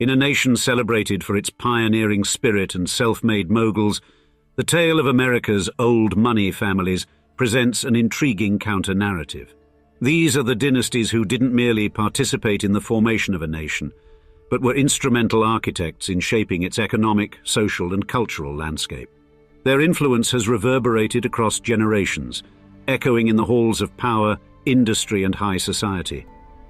In a nation celebrated for its pioneering spirit and self-made moguls, the tale of America's old money families presents an intriguing counter-narrative. These are the dynasties who didn't merely participate in the formation of a nation, but were instrumental architects in shaping its economic, social, and cultural landscape. Their influence has reverberated across generations, echoing in the halls of power, industry, and high society.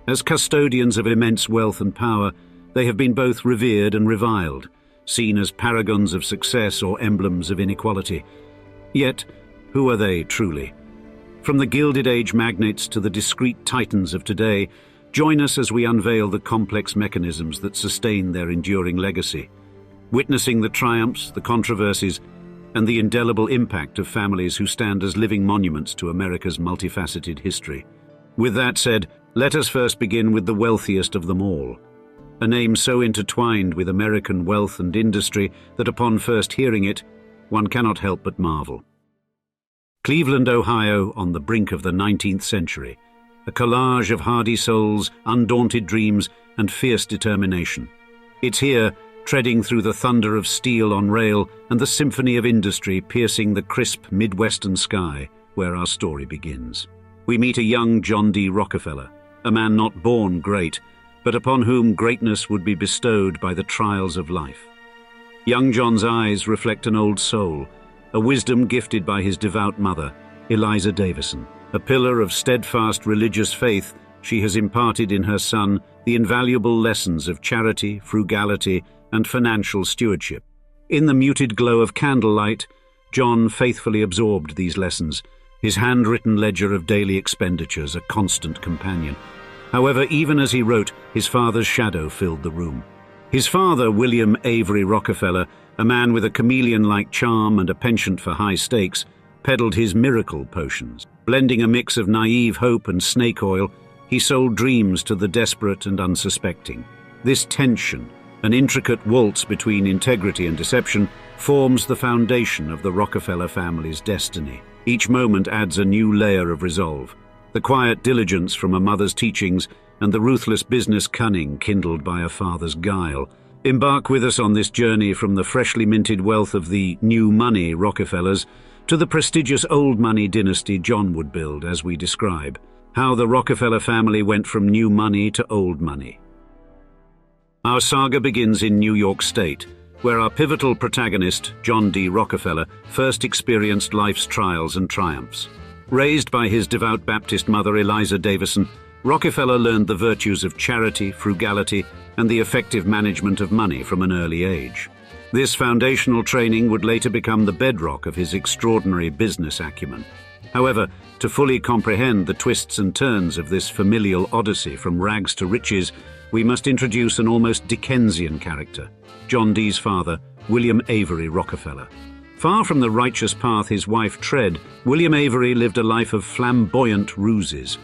As custodians of immense wealth and power, they have been both revered and reviled, seen as paragons of success or emblems of inequality. Yet, who are they truly? From the Gilded Age magnates to the discreet titans of today, join us as we unveil the complex mechanisms that sustain their enduring legacy, witnessing the triumphs, the controversies, and the indelible impact of families who stand as living monuments to America's multifaceted history. With that said, let us first begin with the wealthiest of them all, a name so intertwined with American wealth and industry that upon first hearing it, one cannot help but marvel. Cleveland, Ohio, on the brink of the 19th century, a collage of hardy souls, undaunted dreams, and fierce determination. It's here, treading through the thunder of steel on rail and the symphony of industry piercing the crisp Midwestern sky, where our story begins. We meet a young John D. Rockefeller, a man not born great, but upon whom greatness would be bestowed by the trials of life. Young John's eyes reflect an old soul, a wisdom gifted by his devout mother, Eliza Davison. A pillar of steadfast religious faith, she has imparted in her son the invaluable lessons of charity, frugality, and financial stewardship. In the muted glow of candlelight, John faithfully absorbed these lessons, his handwritten ledger of daily expenditures a constant companion. However, even as he wrote, his father's shadow filled the room. His father, William Avery Rockefeller, a man with a chameleon-like charm and a penchant for high stakes, peddled his miracle potions. Blending a mix of naive hope and snake oil, he sold dreams to the desperate and unsuspecting. This tension, an intricate waltz between integrity and deception, forms the foundation of the Rockefeller family's destiny. Each moment adds a new layer of resolve. The quiet diligence from a mother's teachings and the ruthless business cunning kindled by a father's guile. Embark with us on this journey from the freshly minted wealth of the new money Rockefellers to the prestigious old money dynasty John would build, as we describe how the Rockefeller family went from new money to old money. Our saga begins in New York State, where our pivotal protagonist, John D. Rockefeller, first experienced life's trials and triumphs. Raised by his devout Baptist mother, Eliza Davison, Rockefeller learned the virtues of charity, frugality, and the effective management of money from an early age. This foundational training would later become the bedrock of his extraordinary business acumen. However, to fully comprehend the twists and turns of this familial odyssey from rags to riches, we must introduce an almost Dickensian character, John D's father, William Avery Rockefeller. Far from the righteous path his wife trod, William Avery lived a life of flamboyant ruses.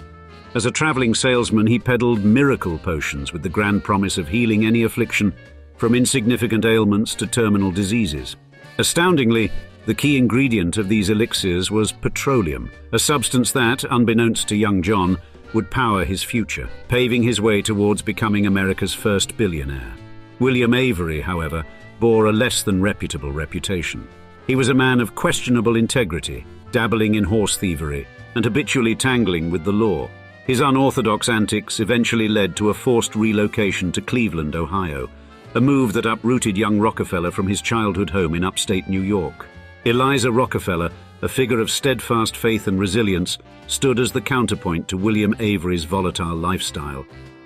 As a traveling salesman, he peddled miracle potions with the grand promise of healing any affliction, from insignificant ailments to terminal diseases. Astoundingly, the key ingredient of these elixirs was petroleum, a substance that, unbeknownst to young John, would power his future, paving his way towards becoming America's first billionaire. William Avery, however, bore a less than reputable reputation. He was a man of questionable integrity, dabbling in horse thievery, and habitually tangling with the law. His unorthodox antics eventually led to a forced relocation to Cleveland, Ohio, a move that uprooted young Rockefeller from his childhood home in upstate New York. Eliza Rockefeller, a figure of steadfast faith and resilience, stood as the counterpoint to William Avery's volatile lifestyle.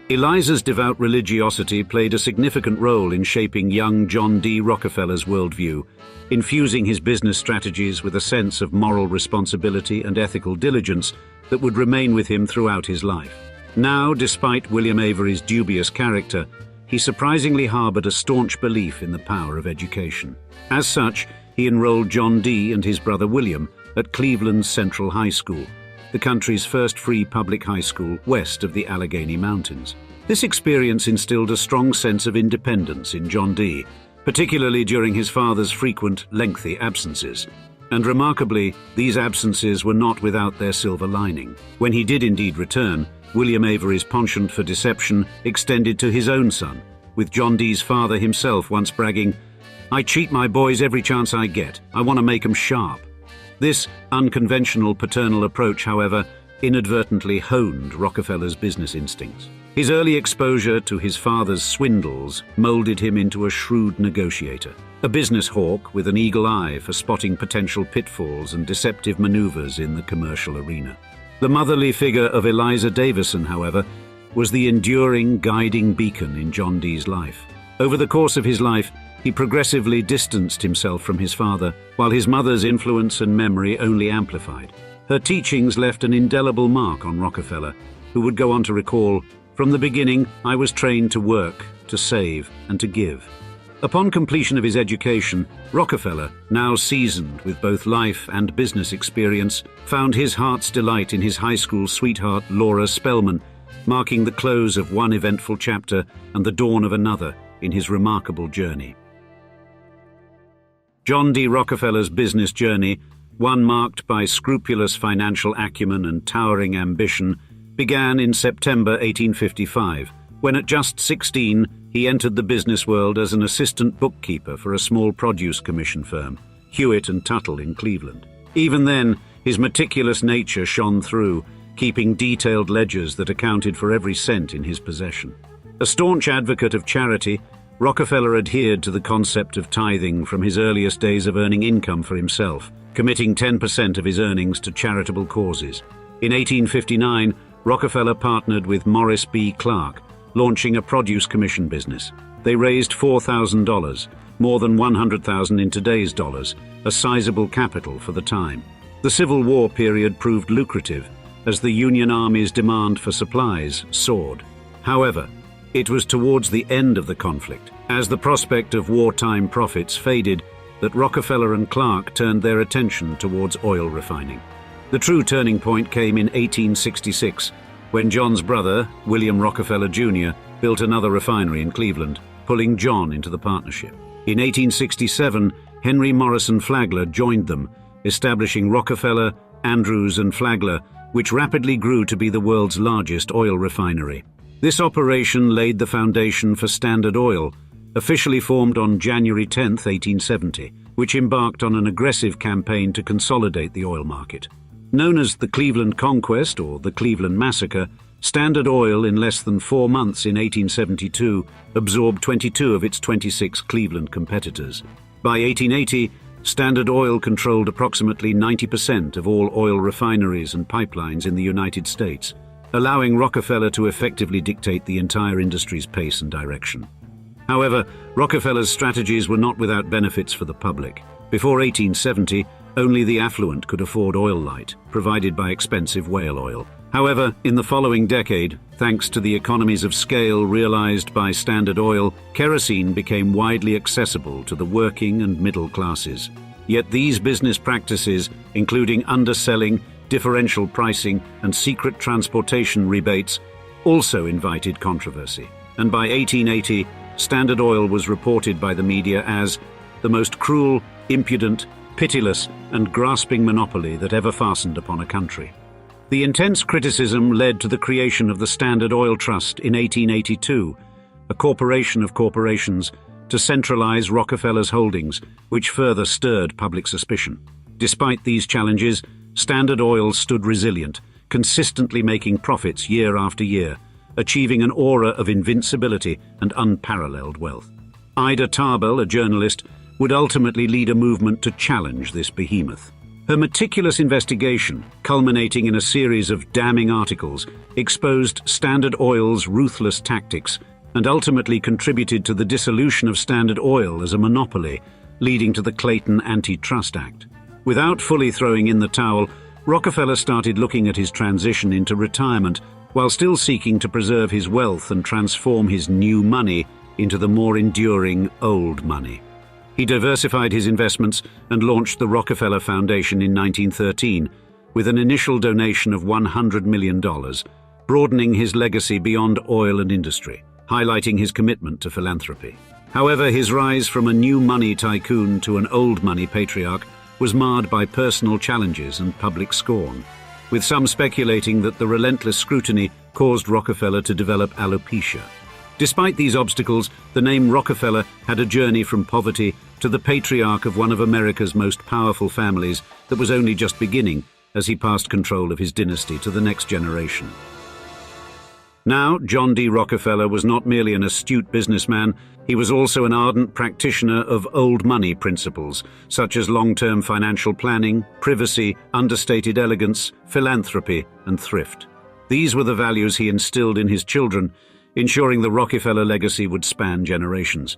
Eliza's devout religiosity played a significant role in shaping young John D. Rockefeller's worldview, infusing his business strategies with a sense of moral responsibility and ethical diligence that would remain with him throughout his life. Now, despite William Avery's dubious character, he surprisingly harbored a staunch belief in the power of education. As such, he enrolled John D. and his brother William at Cleveland's Central High School, the country's first free public high school west of the Allegheny Mountains. This experience instilled a strong sense of independence in John D., particularly during his father's frequent, lengthy absences. And remarkably, these absences were not without their silver lining. When he did indeed return, William Avery's penchant for deception extended to his own son, with John Dee's father himself once bragging, "I cheat my boys every chance I get. I want to make 'em sharp." This unconventional paternal approach, however, inadvertently honed Rockefeller's business instincts. His early exposure to his father's swindles molded him into a shrewd negotiator, a business hawk with an eagle eye for spotting potential pitfalls and deceptive maneuvers in the commercial arena. The motherly figure of Eliza Davison, however, was the enduring, guiding beacon in John Dee's life. Over the course of his life, he progressively distanced himself from his father, while his mother's influence and memory only amplified. Her teachings left an indelible mark on Rockefeller, who would go on to recall, "From the beginning, I was trained to work, to save, and to give." Upon completion of his education, Rockefeller, now seasoned with both life and business experience, found his heart's delight in his high school sweetheart, Laura Spellman, marking the close of one eventful chapter and the dawn of another in his remarkable journey. John D. Rockefeller's business journey, one marked by scrupulous financial acumen and towering ambition, began in September 1855, when at just 16 he entered the business world as an assistant bookkeeper for a small produce commission firm, Hewitt and Tuttle in Cleveland. Even then, his meticulous nature shone through, keeping detailed ledgers that accounted for every cent in his possession. A staunch advocate of charity, Rockefeller adhered to the concept of tithing from his earliest days of earning income for himself, committing 10% of his earnings to charitable causes. In 1859, Rockefeller partnered with Morris B. Clark, launching a produce commission business. They raised $4,000, more than $100,000 in today's dollars, a sizable capital for the time. The Civil War period proved lucrative, as the Union Army's demand for supplies soared. However, it was towards the end of the conflict, as the prospect of wartime profits faded, that Rockefeller and Clark turned their attention towards oil refining. The true turning point came in 1866, when John's brother, William Rockefeller Jr., built another refinery in Cleveland, pulling John into the partnership. In 1867, Henry Morrison Flagler joined them, establishing Rockefeller, Andrews and Flagler, which rapidly grew to be the world's largest oil refinery. This operation laid the foundation for Standard Oil, officially formed on January 10, 1870, which embarked on an aggressive campaign to consolidate the oil market. Known as the Cleveland Conquest or the Cleveland Massacre, Standard Oil in less than 4 months in 1872 absorbed 22 of its 26 Cleveland competitors. By 1880, Standard Oil controlled approximately 90% of all oil refineries and pipelines in the United States, allowing Rockefeller to effectively dictate the entire industry's pace and direction. However, Rockefeller's strategies were not without benefits for the public. Before 1870, only the affluent could afford oil light, provided by expensive whale oil. However, in the following decade, thanks to the economies of scale realized by Standard Oil, kerosene became widely accessible to the working and middle classes. Yet these business practices, including underselling, differential pricing, and secret transportation rebates, also invited controversy. And by 1880, Standard Oil was reported by the media as the most cruel, impudent, pitiless, and grasping monopoly that ever fastened upon a country. The intense criticism led to the creation of the Standard Oil Trust in 1882, a corporation of corporations, to centralize Rockefeller's holdings, which further stirred public suspicion. Despite these challenges, Standard Oil stood resilient, consistently making profits year after year, achieving an aura of invincibility and unparalleled wealth. Ida Tarbell, a journalist, would ultimately lead a movement to challenge this behemoth. Her meticulous investigation, culminating in a series of damning articles, exposed Standard Oil's ruthless tactics and ultimately contributed to the dissolution of Standard Oil as a monopoly, leading to the Clayton Antitrust Act. Without fully throwing in the towel, Rockefeller started looking at his transition into retirement while still seeking to preserve his wealth and transform his new money into the more enduring old money. He diversified his investments and launched the Rockefeller Foundation in 1913 with an initial donation of $100 million, broadening his legacy beyond oil and industry, highlighting his commitment to philanthropy. However, his rise from a new money tycoon to an old money patriarch was marred by personal challenges and public scorn, with some speculating that the relentless scrutiny caused Rockefeller to develop alopecia. Despite these obstacles, the name Rockefeller had a journey from poverty to the patriarch of one of America's most powerful families that was only just beginning as he passed control of his dynasty to the next generation. Now, John D. Rockefeller was not merely an astute businessman, he was also an ardent practitioner of old money principles, such as long-term financial planning, privacy, understated elegance, philanthropy, and thrift. These were the values he instilled in his children, ensuring the Rockefeller legacy would span generations.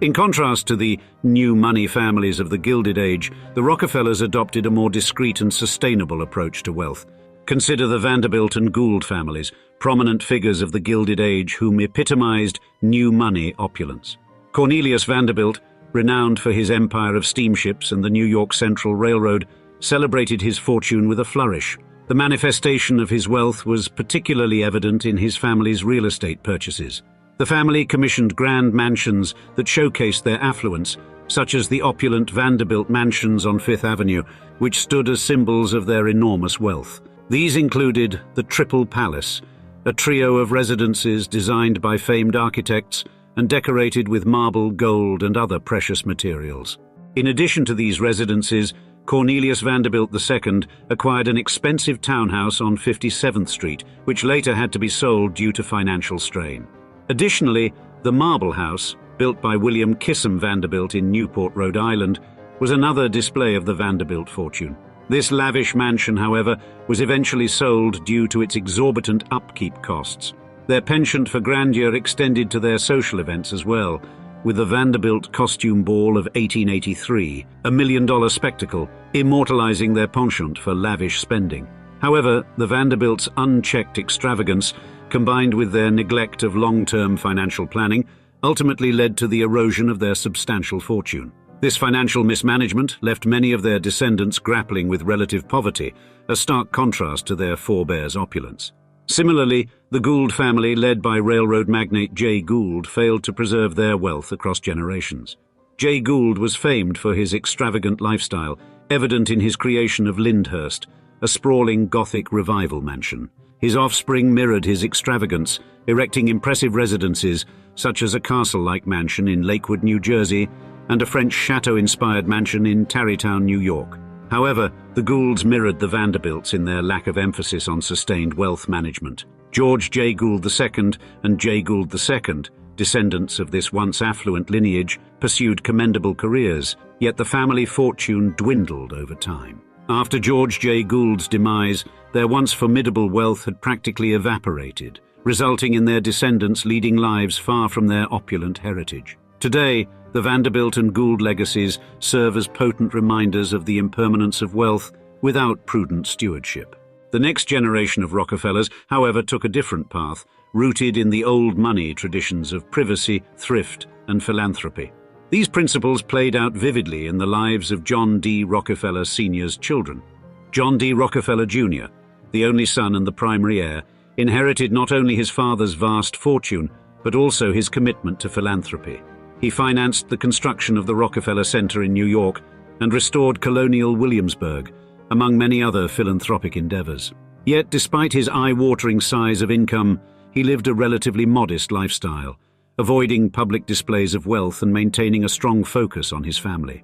In contrast to the new money families of the Gilded Age, the Rockefellers adopted a more discreet and sustainable approach to wealth. Consider the Vanderbilt and Gould families, prominent figures of the Gilded Age whom epitomized new money opulence. Cornelius Vanderbilt, renowned for his empire of steamships and the New York Central Railroad, celebrated his fortune with a flourish. The manifestation of his wealth was particularly evident in his family's real estate purchases. The family commissioned grand mansions that showcased their affluence, such as the opulent Vanderbilt mansions on Fifth Avenue, which stood as symbols of their enormous wealth. These included the Triple Palace, a trio of residences designed by famed architects and decorated with marble, gold, and other precious materials. In addition to these residences, Cornelius Vanderbilt II acquired an expensive townhouse on 57th Street, which later had to be sold due to financial strain. Additionally, the Marble House, built by William Kissam Vanderbilt in Newport, Rhode Island, was another display of the Vanderbilt fortune. This lavish mansion, however, was eventually sold due to its exorbitant upkeep costs. Their penchant for grandeur extended to their social events as well, with the Vanderbilt Costume Ball of 1883, a $1 million spectacle, immortalizing their penchant for lavish spending. However, the Vanderbilts' unchecked extravagance, combined with their neglect of long-term financial planning, ultimately led to the erosion of their substantial fortune. This financial mismanagement left many of their descendants grappling with relative poverty, a stark contrast to their forebears' opulence. Similarly, the Gould family, led by railroad magnate Jay Gould, failed to preserve their wealth across generations. Jay Gould was famed for his extravagant lifestyle, evident in his creation of Lyndhurst, a sprawling Gothic revival mansion. His offspring mirrored his extravagance, erecting impressive residences such as a castle-like mansion in Lakewood, New Jersey, and a French chateau-inspired mansion in Tarrytown, New York. However, the Goulds mirrored the Vanderbilts in their lack of emphasis on sustained wealth management. George J. Gould II and Jay Gould II, descendants of this once affluent lineage, pursued commendable careers, yet the family fortune dwindled over time. After George J. Gould's demise, their once formidable wealth had practically evaporated, resulting in their descendants leading lives far from their opulent heritage. Today, the Vanderbilt and Gould legacies serve as potent reminders of the impermanence of wealth without prudent stewardship. The next generation of Rockefellers, however, took a different path, rooted in the old money traditions of privacy, thrift, and philanthropy. These principles played out vividly in the lives of John D. Rockefeller Sr.'s children. John D. Rockefeller Jr., the only son and the primary heir, inherited not only his father's vast fortune, but also his commitment to philanthropy. He financed the construction of the Rockefeller Center in New York and restored colonial Williamsburg, among many other philanthropic endeavors. Yet, despite his eye-watering size of income, he lived a relatively modest lifestyle, avoiding public displays of wealth and maintaining a strong focus on his family.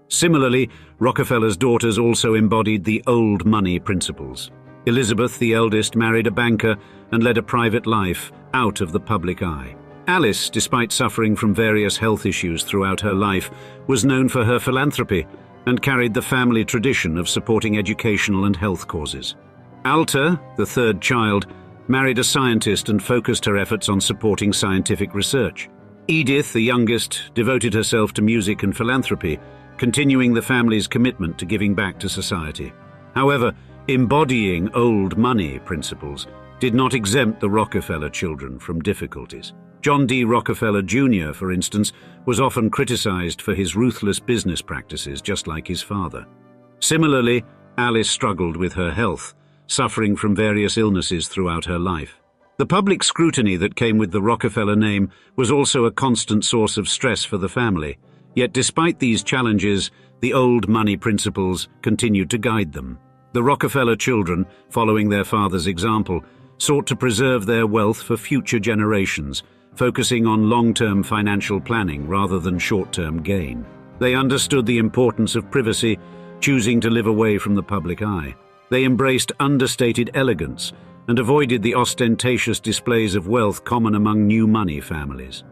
Similarly, Rockefeller's daughters also embodied the old money principles. Elizabeth, the eldest, married a banker and led a private life out of the public eye. Alice, despite suffering from various health issues throughout her life, was known for her philanthropy and carried the family tradition of supporting educational and health causes. Alta, the third child, married a scientist and focused her efforts on supporting scientific research. Edith, the youngest, devoted herself to music and philanthropy, continuing the family's commitment to giving back to society. However, embodying old money principles did not exempt the Rockefeller children from difficulties. John D. Rockefeller Jr., for instance, was often criticized for his ruthless business practices, just like his father. Similarly, Alice struggled with her health, suffering from various illnesses throughout her life. The public scrutiny that came with the Rockefeller name was also a constant source of stress for the family. Yet despite these challenges, the old money principles continued to guide them. The Rockefeller children, following their father's example, sought to preserve their wealth for future generations, focusing on long-term financial planning rather than short-term gain. They understood the importance of privacy, choosing to live away from the public eye. They embraced understated elegance and avoided the ostentatious displays of wealth common among new money families.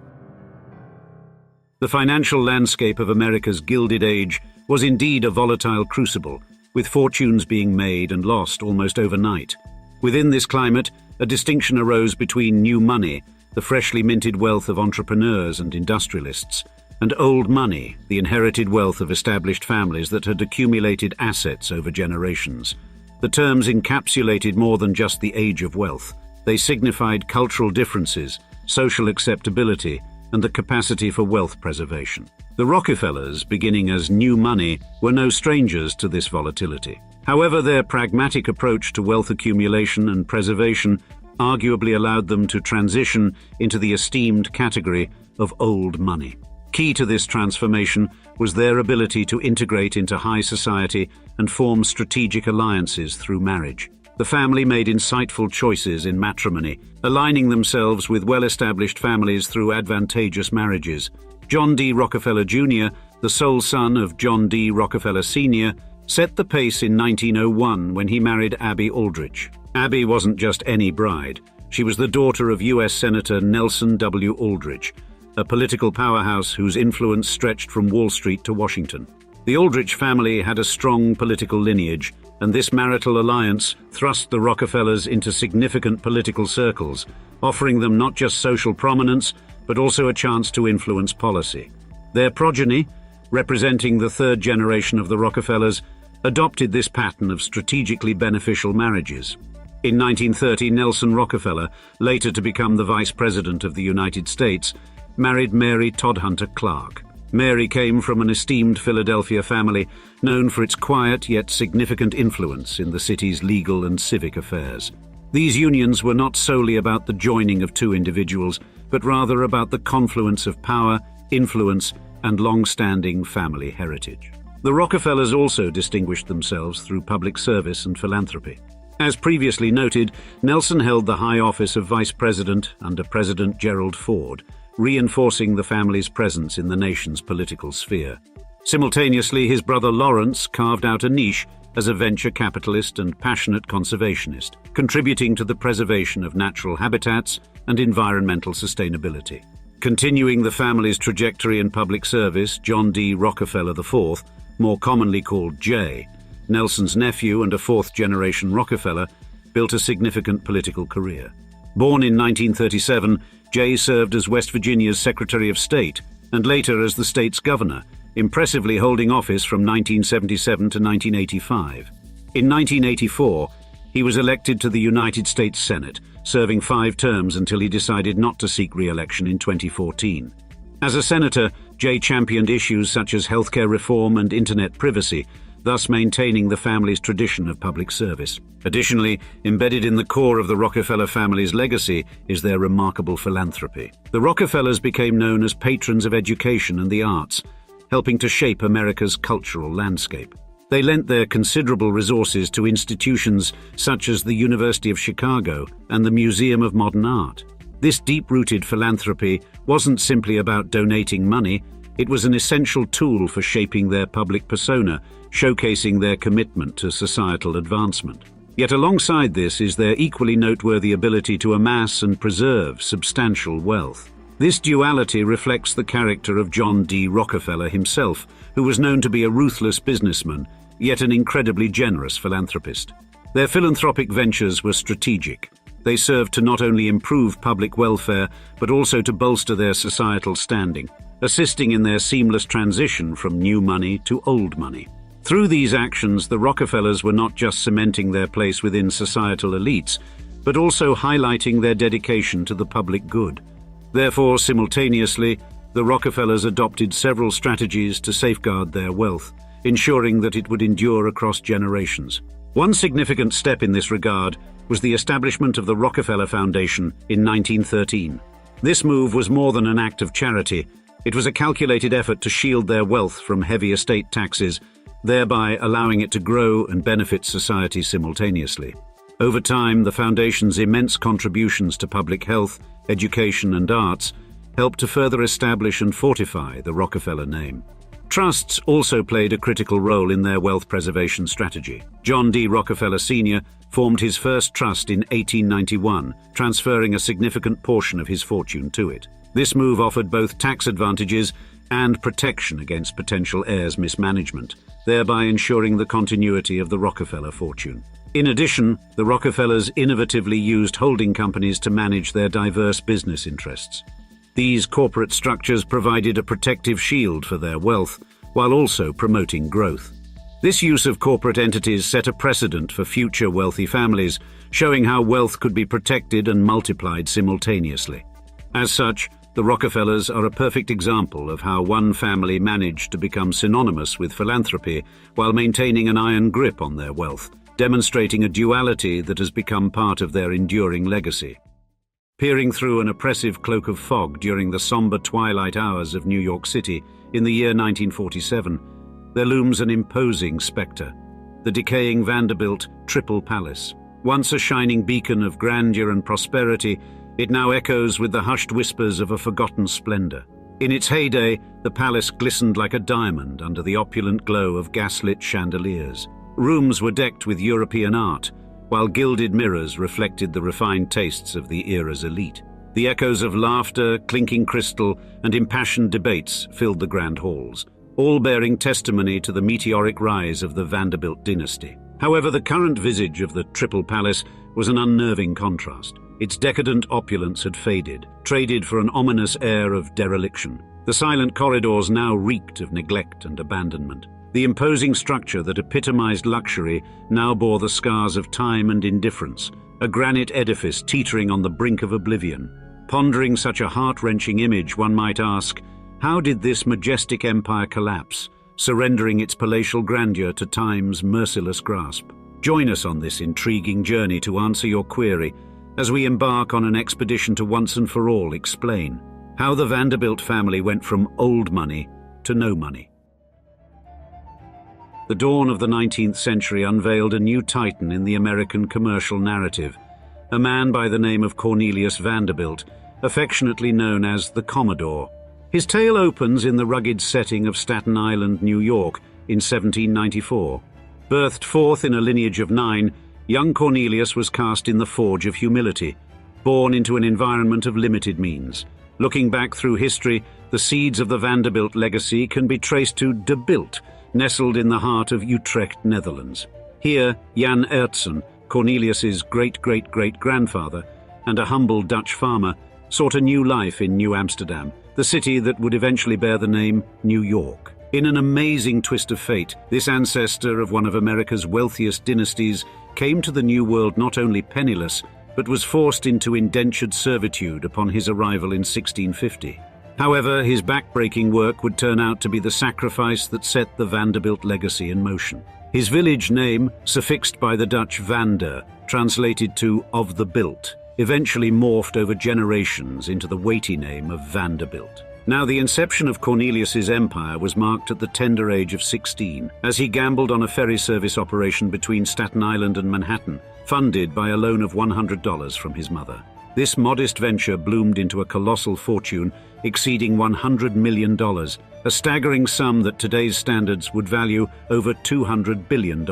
The financial landscape of America's Gilded Age was indeed a volatile crucible, with fortunes being made and lost almost overnight. Within this climate, a distinction arose between new money, the freshly minted wealth of entrepreneurs and industrialists, and old money, the inherited wealth of established families that had accumulated assets over generations. The terms encapsulated more than just the age of wealth. They signified cultural differences, social acceptability, and the capacity for wealth preservation. The Rockefellers, beginning as new money, were no strangers to this volatility. However, their pragmatic approach to wealth accumulation and preservation arguably allowed them to transition into the esteemed category of old money. Key to this transformation was their ability to integrate into high society and form strategic alliances through marriage. The family made insightful choices in matrimony, aligning themselves with well-established families through advantageous marriages. John D. Rockefeller Jr., the sole son of John D. Rockefeller Sr., set the pace in 1901 when he married Abby Aldrich. Abby wasn't just any bride. She was the daughter of U.S. Senator Nelson W. Aldrich, a political powerhouse whose influence stretched from Wall Street to Washington. The Aldrich family had a strong political lineage, and this marital alliance thrust the Rockefellers into significant political circles, offering them not just social prominence, but also a chance to influence policy. Their progeny, representing the third generation of the Rockefellers, adopted this pattern of strategically beneficial marriages. In 1930, Nelson Rockefeller, later to become the Vice President of the United States, married Mary Todhunter Clark. Mary came from an esteemed Philadelphia family known for its quiet yet significant influence in the city's legal and civic affairs. These unions were not solely about the joining of two individuals, but rather about the confluence of power, influence, and long-standing family heritage. The Rockefellers also distinguished themselves through public service and philanthropy. As previously noted, Nelson held the high office of Vice President under President Gerald Ford, reinforcing the family's presence in the nation's political sphere. Simultaneously, his brother Lawrence carved out a niche as a venture capitalist and passionate conservationist, contributing to the preservation of natural habitats and environmental sustainability. Continuing the family's trajectory in public service, John D. Rockefeller IV, more commonly called Jay, Nelson's nephew and a fourth-generation Rockefeller, built a significant political career. Born in 1937, Jay served as West Virginia's Secretary of State and later as the state's governor, impressively holding office from 1977 to 1985. In 1984, he was elected to the United States Senate, serving 5 terms until he decided not to seek re-election in 2014. As a senator, Jay championed issues such as healthcare reform and internet privacy, thus maintaining the family's tradition of public service. Additionally, embedded in the core of the Rockefeller family's legacy is their remarkable philanthropy. The Rockefellers became known as patrons of education and the arts, helping to shape America's cultural landscape. They lent their considerable resources to institutions such as the University of Chicago and the Museum of Modern Art. This deep-rooted philanthropy wasn't simply about donating money, it was an essential tool for shaping their public persona, showcasing their commitment to societal advancement. Yet alongside this is their equally noteworthy ability to amass and preserve substantial wealth. This duality reflects the character of John D. Rockefeller himself, who was known to be a ruthless businessman, yet an incredibly generous philanthropist. Their philanthropic ventures were strategic. They served to not only improve public welfare, but also to bolster their societal standing, assisting in their seamless transition from new money to old money. Through these actions, the Rockefellers were not just cementing their place within societal elites, but also highlighting their dedication to the public good. Therefore, simultaneously, the Rockefellers adopted several strategies to safeguard their wealth, ensuring that it would endure across generations. One significant step in this regard was the establishment of the Rockefeller Foundation in 1913. This move was more than an act of charity. It was a calculated effort to shield their wealth from heavy estate taxes, thereby allowing it to grow and benefit society simultaneously. Over time, the Foundation's immense contributions to public health, education, and arts helped to further establish and fortify the Rockefeller name. Trusts also played a critical role in their wealth preservation strategy. John D. Rockefeller Sr. formed his first trust in 1891, transferring a significant portion of his fortune to it. This move offered both tax advantages and protection against potential heirs' mismanagement, thereby ensuring the continuity of the Rockefeller fortune. In addition, the Rockefellers innovatively used holding companies to manage their diverse business interests. These corporate structures provided a protective shield for their wealth, while also promoting growth. This use of corporate entities set a precedent for future wealthy families, showing how wealth could be protected and multiplied simultaneously. As such, the Rockefellers are a perfect example of how one family managed to become synonymous with philanthropy while maintaining an iron grip on their wealth, demonstrating a duality that has become part of their enduring legacy. Peering through an oppressive cloak of fog during the somber twilight hours of New York City in the year 1947, there looms an imposing spectre, the decaying Vanderbilt Triple Palace. Once a shining beacon of grandeur and prosperity, it now echoes with the hushed whispers of a forgotten splendor. In its heyday, the palace glistened like a diamond under the opulent glow of gaslit chandeliers. Rooms were decked with European art, while gilded mirrors reflected the refined tastes of the era's elite. The echoes of laughter, clinking crystal, and impassioned debates filled the grand halls, all bearing testimony to the meteoric rise of the Vanderbilt dynasty. However, the current visage of the Triple Palace was an unnerving contrast. Its decadent opulence had faded, traded for an ominous air of dereliction. The silent corridors now reeked of neglect and abandonment. The imposing structure that epitomized luxury now bore the scars of time and indifference, a granite edifice teetering on the brink of oblivion. Pondering such a heart-wrenching image, one might ask, how did this majestic empire collapse, surrendering its palatial grandeur to time's merciless grasp? Join us on this intriguing journey to answer your query as we embark on an expedition to once and for all explain how the Vanderbilt family went from old money to no money. The dawn of the 19th century unveiled a new titan in the American commercial narrative, a man by the name of Cornelius Vanderbilt, affectionately known as the Commodore. His tale opens in the rugged setting of Staten Island, New York, in 1794. Birthed forth in a lineage of 9, young Cornelius was cast in the forge of humility, born into an environment of limited means. Looking back through history, the seeds of the Vanderbilt legacy can be traced to De Bilt, nestled in the heart of Utrecht, Netherlands. Here, Jan Ertzen, Cornelius's great-great-great-grandfather, and a humble Dutch farmer, sought a new life in New Amsterdam, the city that would eventually bear the name New York. In an amazing twist of fate, this ancestor of one of America's wealthiest dynasties came to the New World not only penniless, but was forced into indentured servitude upon his arrival in 1650. However, his backbreaking work would turn out to be the sacrifice that set the Vanderbilt legacy in motion. His village name, suffixed by the Dutch Vander, translated to of the built, eventually morphed over generations into the weighty name of Vanderbilt. Now, the inception of Cornelius's empire was marked at the tender age of 16, as he gambled on a ferry service operation between Staten Island and Manhattan, funded by a loan of $100 from his mother. This modest venture bloomed into a colossal fortune exceeding $100 million, a staggering sum that today's standards would value over $200 billion.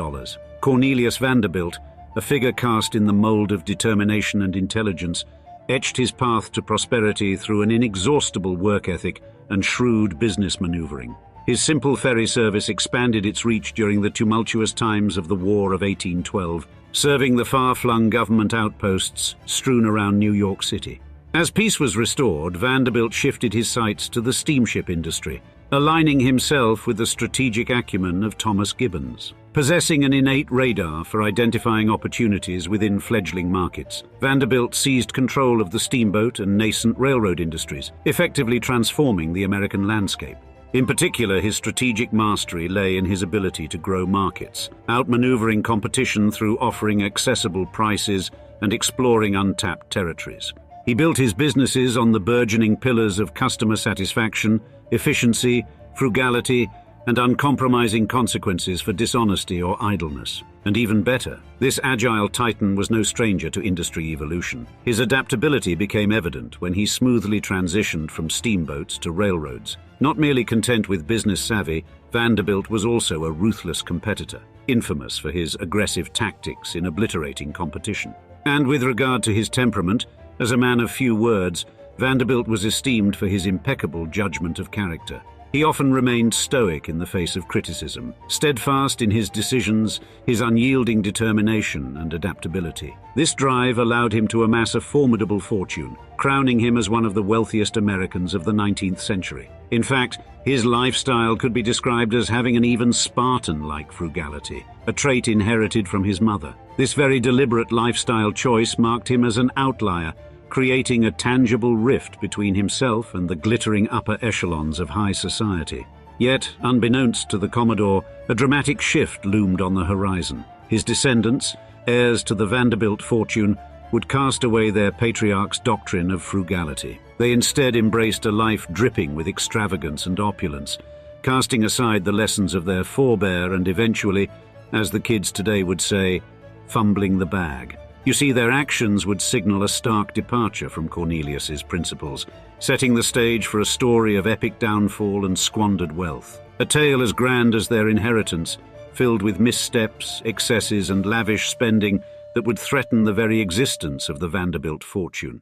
Cornelius Vanderbilt, a figure cast in the mold of determination and intelligence, etched his path to prosperity through an inexhaustible work ethic and shrewd business maneuvering. His simple ferry service expanded its reach during the tumultuous times of the War of 1812, serving the far-flung government outposts strewn around New York City. As peace was restored, Vanderbilt shifted his sights to the steamship industry, aligning himself with the strategic acumen of Thomas Gibbons. Possessing an innate radar for identifying opportunities within fledgling markets, Vanderbilt seized control of the steamboat and nascent railroad industries, effectively transforming the American landscape. In particular, his strategic mastery lay in his ability to grow markets, outmaneuvering competition through offering accessible prices and exploring untapped territories. He built his businesses on the burgeoning pillars of customer satisfaction, efficiency, frugality, and uncompromising consequences for dishonesty or idleness. And even better, this agile titan was no stranger to industry evolution. His adaptability became evident when he smoothly transitioned from steamboats to railroads. Not merely content with business savvy, Vanderbilt was also a ruthless competitor, infamous for his aggressive tactics in obliterating competition. And with regard to his temperament, as a man of few words, Vanderbilt was esteemed for his impeccable judgment of character. He often remained stoic in the face of criticism, steadfast in his decisions, his unyielding determination and adaptability. This drive allowed him to amass a formidable fortune, crowning him as one of the wealthiest Americans of the 19th century. In fact, his lifestyle could be described as having an even Spartan-like frugality, a trait inherited from his mother. This very deliberate lifestyle choice marked him as an outlier, creating a tangible rift between himself and the glittering upper echelons of high society. Yet, unbeknownst to the Commodore, a dramatic shift loomed on the horizon. His descendants, heirs to the Vanderbilt fortune, would cast away their patriarch's doctrine of frugality. They instead embraced a life dripping with extravagance and opulence, casting aside the lessons of their forebear and eventually, as the kids today would say, fumbling the bag. You see, their actions would signal a stark departure from Cornelius's principles, setting the stage for a story of epic downfall and squandered wealth. A tale as grand as their inheritance, filled with missteps, excesses, and lavish spending that would threaten the very existence of the Vanderbilt fortune.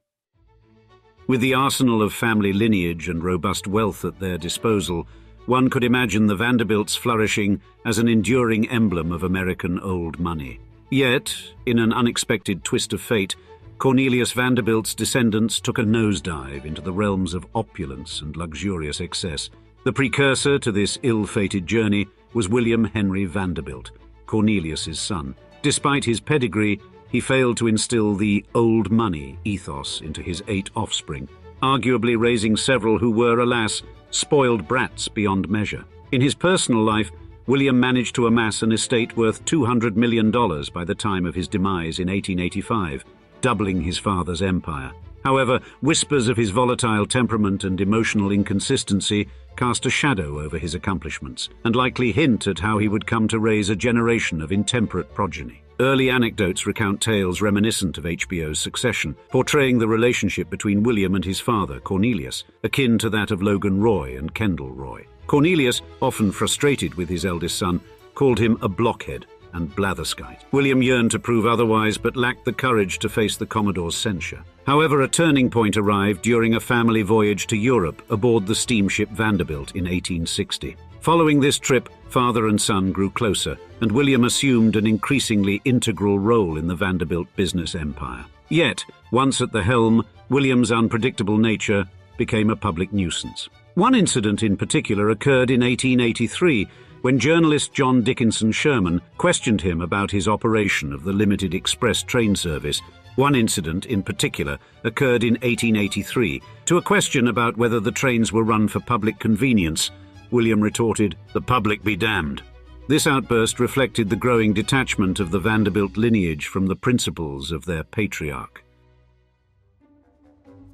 With the arsenal of family lineage and robust wealth at their disposal, one could imagine the Vanderbilts flourishing as an enduring emblem of American old money. Yet, in an unexpected twist of fate, Cornelius Vanderbilt's descendants took a nosedive into the realms of opulence and luxurious excess. The precursor to this ill-fated journey was William Henry Vanderbilt, Cornelius's son. Despite his pedigree, he failed to instill the old money ethos into his 8 offspring, arguably raising several who were, alas, spoiled brats beyond measure. In his personal life, William managed to amass an estate worth $200 million by the time of his demise in 1885, doubling his father's empire. However, whispers of his volatile temperament and emotional inconsistency cast a shadow over his accomplishments, and likely hint at how he would come to raise a generation of intemperate progeny. Early anecdotes recount tales reminiscent of HBO's Succession, portraying the relationship between William and his father, Cornelius, akin to that of Logan Roy and Kendall Roy. Cornelius, often frustrated with his eldest son, called him a blockhead and blatherskite. William yearned to prove otherwise, but lacked the courage to face the Commodore's censure. However, a turning point arrived during a family voyage to Europe aboard the steamship Vanderbilt in 1860. Following this trip, father and son grew closer, and William assumed an increasingly integral role in the Vanderbilt business empire. Yet, once at the helm, William's unpredictable nature became a public nuisance. One incident in particular occurred in 1883, when journalist John Dickinson Sherman questioned him about his operation of the limited express train service. One incident in particular occurred in 1883. To a question about whether the trains were run for public convenience, William retorted, "The public be damned." This outburst reflected the growing detachment of the Vanderbilt lineage from the principles of their patriarch.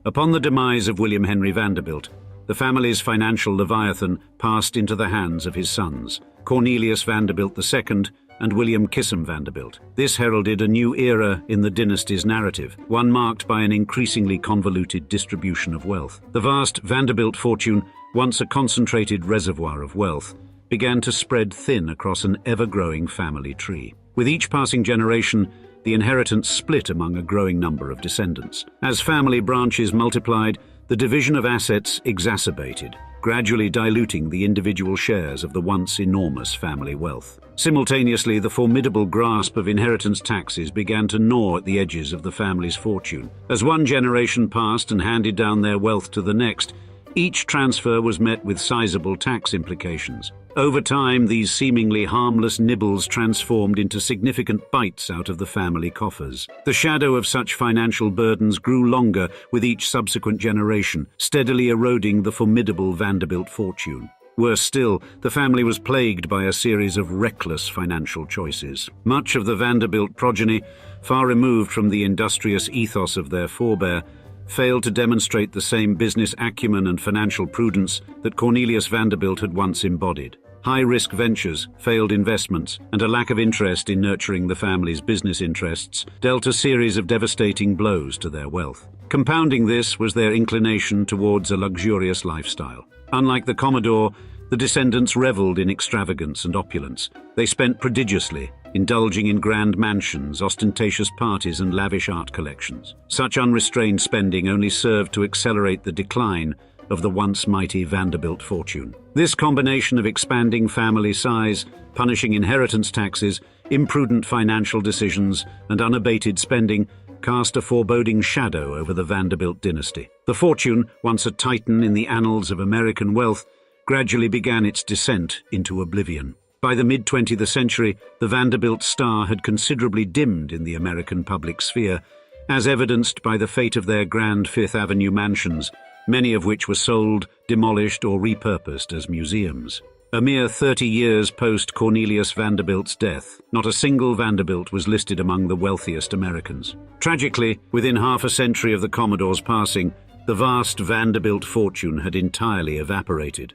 Upon the demise of William Henry Vanderbilt, the family's financial leviathan passed into the hands of his sons, Cornelius Vanderbilt II and William Kissam Vanderbilt. This heralded a new era in the dynasty's narrative, one marked by an increasingly convoluted distribution of wealth. The vast Vanderbilt fortune, once a concentrated reservoir of wealth, began to spread thin across an ever-growing family tree. With each passing generation, the inheritance split among a growing number of descendants. As family branches multiplied, the division of assets exacerbated, gradually diluting the individual shares of the once enormous family wealth. Simultaneously, the formidable grasp of inheritance taxes began to gnaw at the edges of the family's fortune. As one generation passed and handed down their wealth to the next, each transfer was met with sizable tax implications. Over time, these seemingly harmless nibbles transformed into significant bites out of the family coffers. The shadow of such financial burdens grew longer with each subsequent generation, steadily eroding the formidable Vanderbilt fortune. Worse still, the family was plagued by a series of reckless financial choices. Much of the Vanderbilt progeny, far removed from the industrious ethos of their forebear, failed to demonstrate the same business acumen and financial prudence that Cornelius Vanderbilt had once embodied. High-risk ventures, failed investments, and a lack of interest in nurturing the family's business interests dealt a series of devastating blows to their wealth. Compounding this was their inclination towards a luxurious lifestyle. Unlike the Commodore, the descendants reveled in extravagance and opulence. They spent prodigiously, indulging in grand mansions, ostentatious parties, and lavish art collections. Such unrestrained spending only served to accelerate the decline of the once mighty Vanderbilt fortune. This combination of expanding family size, punishing inheritance taxes, imprudent financial decisions, and unabated spending cast a foreboding shadow over the Vanderbilt dynasty. The fortune, once a titan in the annals of American wealth, gradually began its descent into oblivion. By the mid-20th century, the Vanderbilt star had considerably dimmed in the American public sphere, as evidenced by the fate of their grand Fifth Avenue mansions, many of which were sold, demolished, or repurposed as museums. A mere 30 years post Cornelius Vanderbilt's death, not a single Vanderbilt was listed among the wealthiest Americans. Tragically, within half a century of the Commodore's passing, the vast Vanderbilt fortune had entirely evaporated.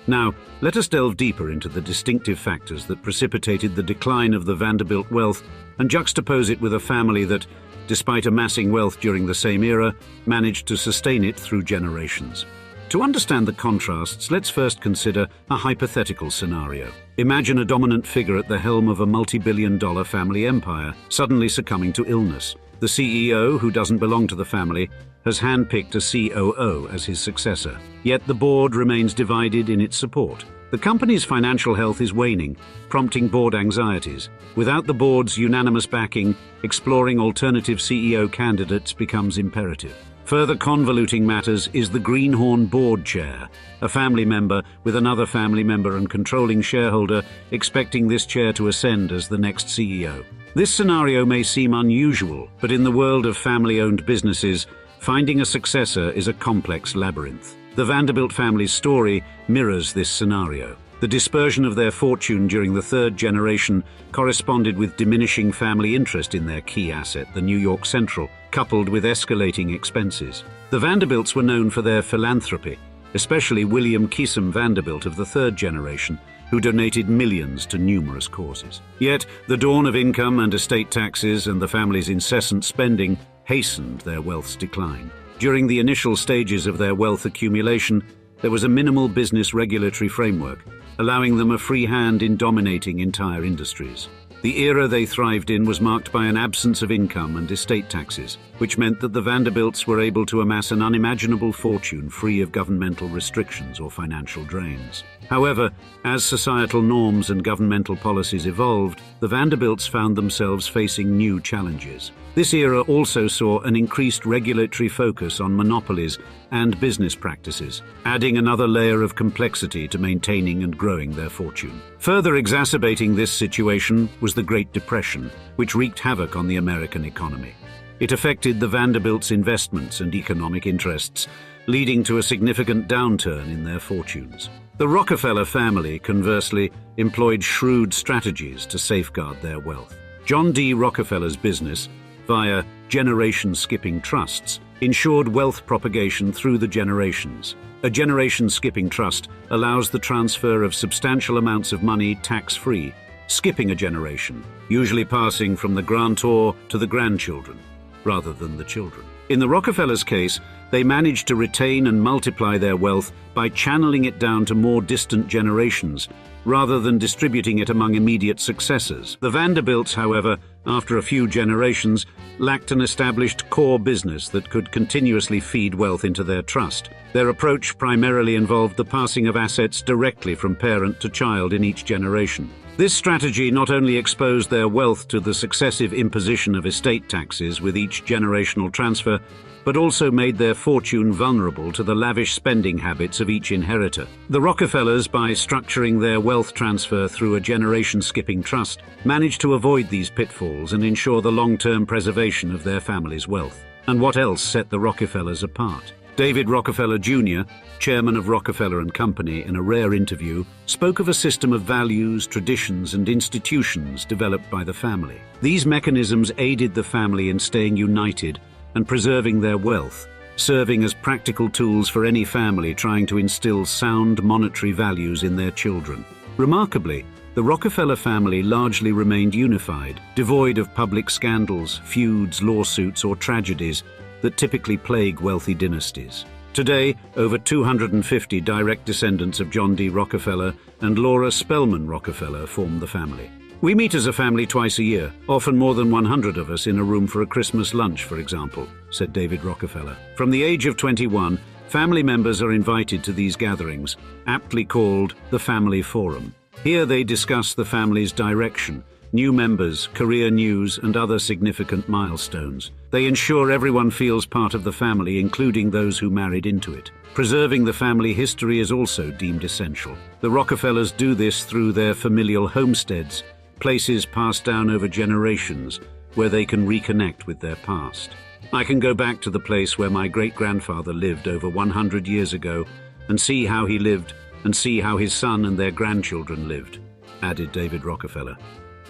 Now, let us delve deeper into the distinctive factors that precipitated the decline of the Vanderbilt wealth and juxtapose it with a family that, despite amassing wealth during the same era, managed to sustain it through generations. To understand the contrasts, let's first consider a hypothetical scenario. Imagine a dominant figure at the helm of a multi-billion-dollar family empire suddenly succumbing to illness. The CEO, who doesn't belong to the family, has handpicked a COO as his successor. Yet the board remains divided in its support. The company's financial health is waning, prompting board anxieties. Without the board's unanimous backing, exploring alternative CEO candidates becomes imperative. Further convoluting matters is the greenhorn board chair, a family member with another family member and controlling shareholder expecting this chair to ascend as the next CEO. This scenario may seem unusual, but in the world of family-owned businesses, finding a successor is a complex labyrinth. The Vanderbilt family's story mirrors this scenario. The dispersion of their fortune during the third generation corresponded with diminishing family interest in their key asset, the New York Central, coupled with escalating expenses. The Vanderbilts were known for their philanthropy, especially William Keesum Vanderbilt of the third generation, who donated millions to numerous causes. Yet, the dawn of income and estate taxes and the family's incessant spending hastened their wealth's decline. During the initial stages of their wealth accumulation, there was a minimal business regulatory framework, allowing them a free hand in dominating entire industries. The era they thrived in was marked by an absence of income and estate taxes, which meant that the Vanderbilts were able to amass an unimaginable fortune free of governmental restrictions or financial drains. However, as societal norms and governmental policies evolved, the Vanderbilts found themselves facing new challenges. This era also saw an increased regulatory focus on monopolies and business practices, adding another layer of complexity to maintaining and growing their fortune. Further exacerbating this situation was the Great Depression, which wreaked havoc on the American economy. It affected the Vanderbilts' investments and economic interests, leading to a significant downturn in their fortunes. The Rockefeller family, conversely, employed shrewd strategies to safeguard their wealth. John D. Rockefeller's business, via generation-skipping trusts, ensured wealth propagation through the generations. A generation-skipping trust allows the transfer of substantial amounts of money tax-free, skipping a generation, usually passing from the grantor to the grandchildren, rather than the children. In the Rockefellers' case, they managed to retain and multiply their wealth by channeling it down to more distant generations, rather than distributing it among immediate successors. The Vanderbilts, however, after a few generations, lacked an established core business that could continuously feed wealth into their trust. Their approach primarily involved the passing of assets directly from parent to child in each generation. This strategy not only exposed their wealth to the successive imposition of estate taxes with each generational transfer, but also made their fortune vulnerable to the lavish spending habits of each inheritor. The Rockefellers, by structuring their wealth transfer through a generation-skipping trust, managed to avoid these pitfalls and ensure the long-term preservation of their family's wealth. And what else set the Rockefellers apart? David Rockefeller Jr., chairman of Rockefeller & Company, in a rare interview, spoke of a system of values, traditions, and institutions developed by the family. These mechanisms aided the family in staying united and preserving their wealth, serving as practical tools for any family trying to instill sound monetary values in their children. Remarkably, the Rockefeller family largely remained unified, devoid of public scandals, feuds, lawsuits, or tragedies that typically plague wealthy dynasties. Today, over 250 direct descendants of John D. Rockefeller and Laura Spelman Rockefeller form the family. We meet as a family twice a year, often more than 100 of us in a room for a Christmas lunch, for example, said David Rockefeller. From the age of 21, family members are invited to these gatherings, aptly called the Family Forum. Here they discuss the family's direction, new members, career news, and other significant milestones. They ensure everyone feels part of the family, including those who married into it. Preserving the family history is also deemed essential. The Rockefellers do this through their familial homesteads, places passed down over generations, where they can reconnect with their past. I can go back to the place where my great-grandfather lived over 100 years ago and see how he lived and see how his son and their grandchildren lived, added David Rockefeller.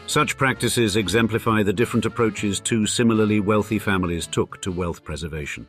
Such practices exemplify the different approaches two similarly wealthy families took to wealth preservation.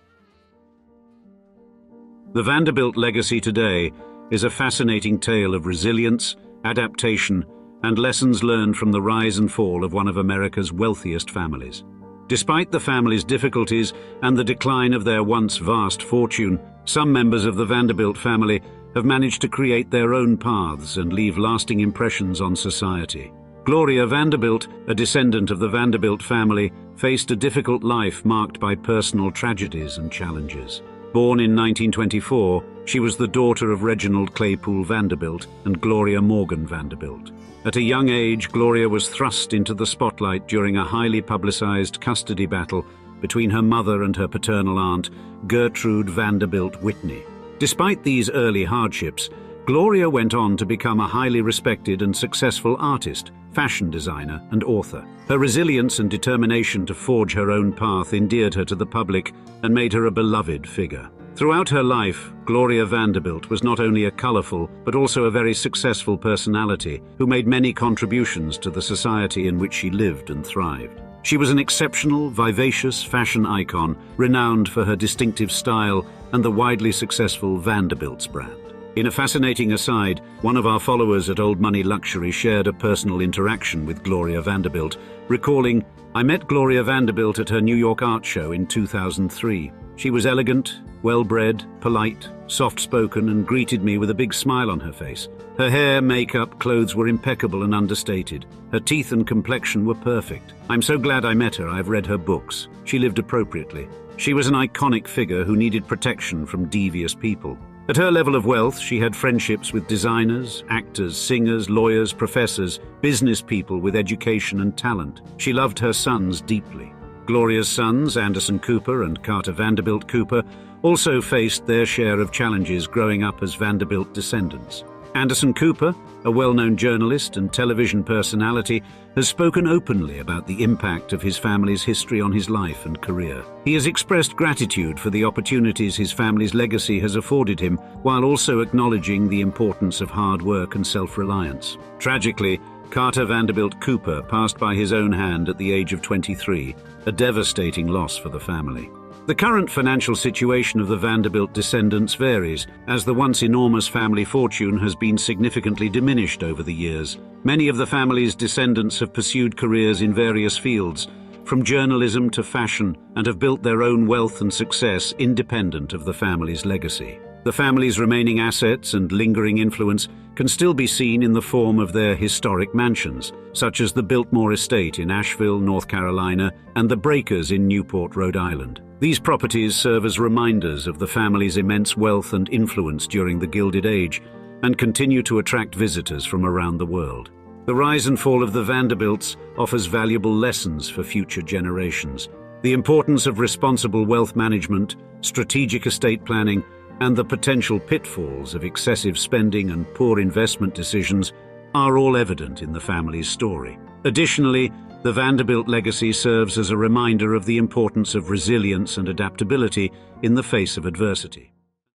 The Vanderbilt legacy today is a fascinating tale of resilience, adaptation, and lessons learned from the rise and fall of one of America's wealthiest families. Despite the family's difficulties and the decline of their once vast fortune, some members of the Vanderbilt family have managed to create their own paths and leave lasting impressions on society. Gloria Vanderbilt, a descendant of the Vanderbilt family, faced a difficult life marked by personal tragedies and challenges. Born in 1924, she was the daughter of Reginald Claypool Vanderbilt and Gloria Morgan Vanderbilt. At a young age, Gloria was thrust into the spotlight during a highly publicized custody battle between her mother and her paternal aunt, Gertrude Vanderbilt Whitney. Despite these early hardships, Gloria went on to become a highly respected and successful artist, fashion designer, and author. Her resilience and determination to forge her own path endeared her to the public and made her a beloved figure. Throughout her life, Gloria Vanderbilt was not only a colorful but also a very successful personality who made many contributions to the society in which she lived and thrived. She was an exceptional, vivacious fashion icon, renowned for her distinctive style and the widely successful Vanderbilt's brand. In a fascinating aside, one of our followers at Old Money Luxury shared a personal interaction with Gloria Vanderbilt, recalling, "I met Gloria Vanderbilt at her New York art show in 2003. She was elegant, well-bred, polite, soft-spoken, and greeted me with a big smile on her face. Her hair, makeup, clothes were impeccable and understated. Her teeth and complexion were perfect. I'm so glad I met her. I've read her books. She lived appropriately. She was an iconic figure who needed protection from devious people." At her level of wealth, she had friendships with designers, actors, singers, lawyers, professors, business people with education and talent. She loved her sons deeply. Gloria's sons, Anderson Cooper and Carter Vanderbilt Cooper, also faced their share of challenges growing up as Vanderbilt descendants. Anderson Cooper, a well-known journalist and television personality, has spoken openly about the impact of his family's history on his life and career. He has expressed gratitude for the opportunities his family's legacy has afforded him, while also acknowledging the importance of hard work and self-reliance. Tragically, Carter Vanderbilt Cooper passed by his own hand at the age of 23, a devastating loss for the family. The current financial situation of the Vanderbilt descendants varies, as the once enormous family fortune has been significantly diminished over the years. Many of the family's descendants have pursued careers in various fields, from journalism to fashion, and have built their own wealth and success independent of the family's legacy. The family's remaining assets and lingering influence can still be seen in the form of their historic mansions, such as the Biltmore Estate in Asheville, North Carolina, and the Breakers in Newport, Rhode Island. These properties serve as reminders of the family's immense wealth and influence during the Gilded Age and continue to attract visitors from around the world. The rise and fall of the Vanderbilts offers valuable lessons for future generations. The importance of responsible wealth management, strategic estate planning, and the potential pitfalls of excessive spending and poor investment decisions are all evident in the family's story. Additionally, the Vanderbilt legacy serves as a reminder of the importance of resilience and adaptability in the face of adversity.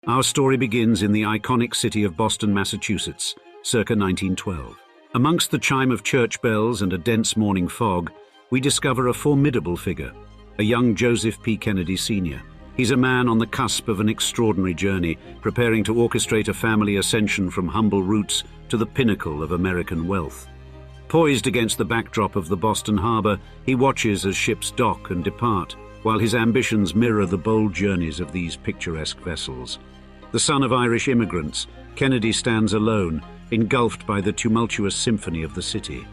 Our story begins in the iconic city of Boston, Massachusetts, circa 1912. Amongst the chime of church bells and a dense morning fog, we discover a formidable figure, a young Joseph P. Kennedy Sr., He's a man on the cusp of an extraordinary journey, preparing to orchestrate a family ascension from humble roots to the pinnacle of American wealth. Poised against the backdrop of the Boston harbor, he watches as ships dock and depart, while his ambitions mirror the bold journeys of these picturesque vessels. The son of Irish immigrants, Kennedy stands alone, engulfed by the tumultuous symphony of the city.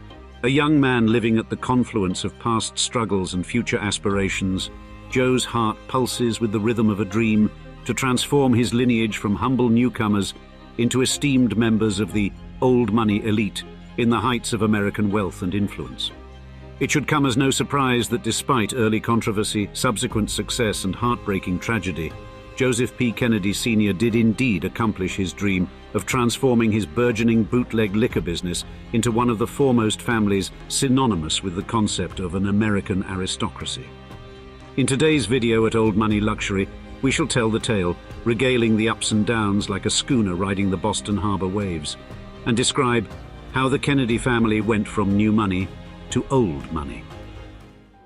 A young man living at the confluence of past struggles and future aspirations, Joe's heart pulses with the rhythm of a dream to transform his lineage from humble newcomers into esteemed members of the old money elite in the heights of American wealth and influence. It should come as no surprise that despite early controversy, subsequent success, and heartbreaking tragedy, Joseph P. Kennedy Sr. did indeed accomplish his dream of transforming his burgeoning bootleg liquor business into one of the foremost families synonymous with the concept of an American aristocracy. In today's video at Old Money Luxury, we shall tell the tale, regaling the ups and downs like a schooner riding the Boston harbor waves, and describe how the Kennedy family went from new money to old money.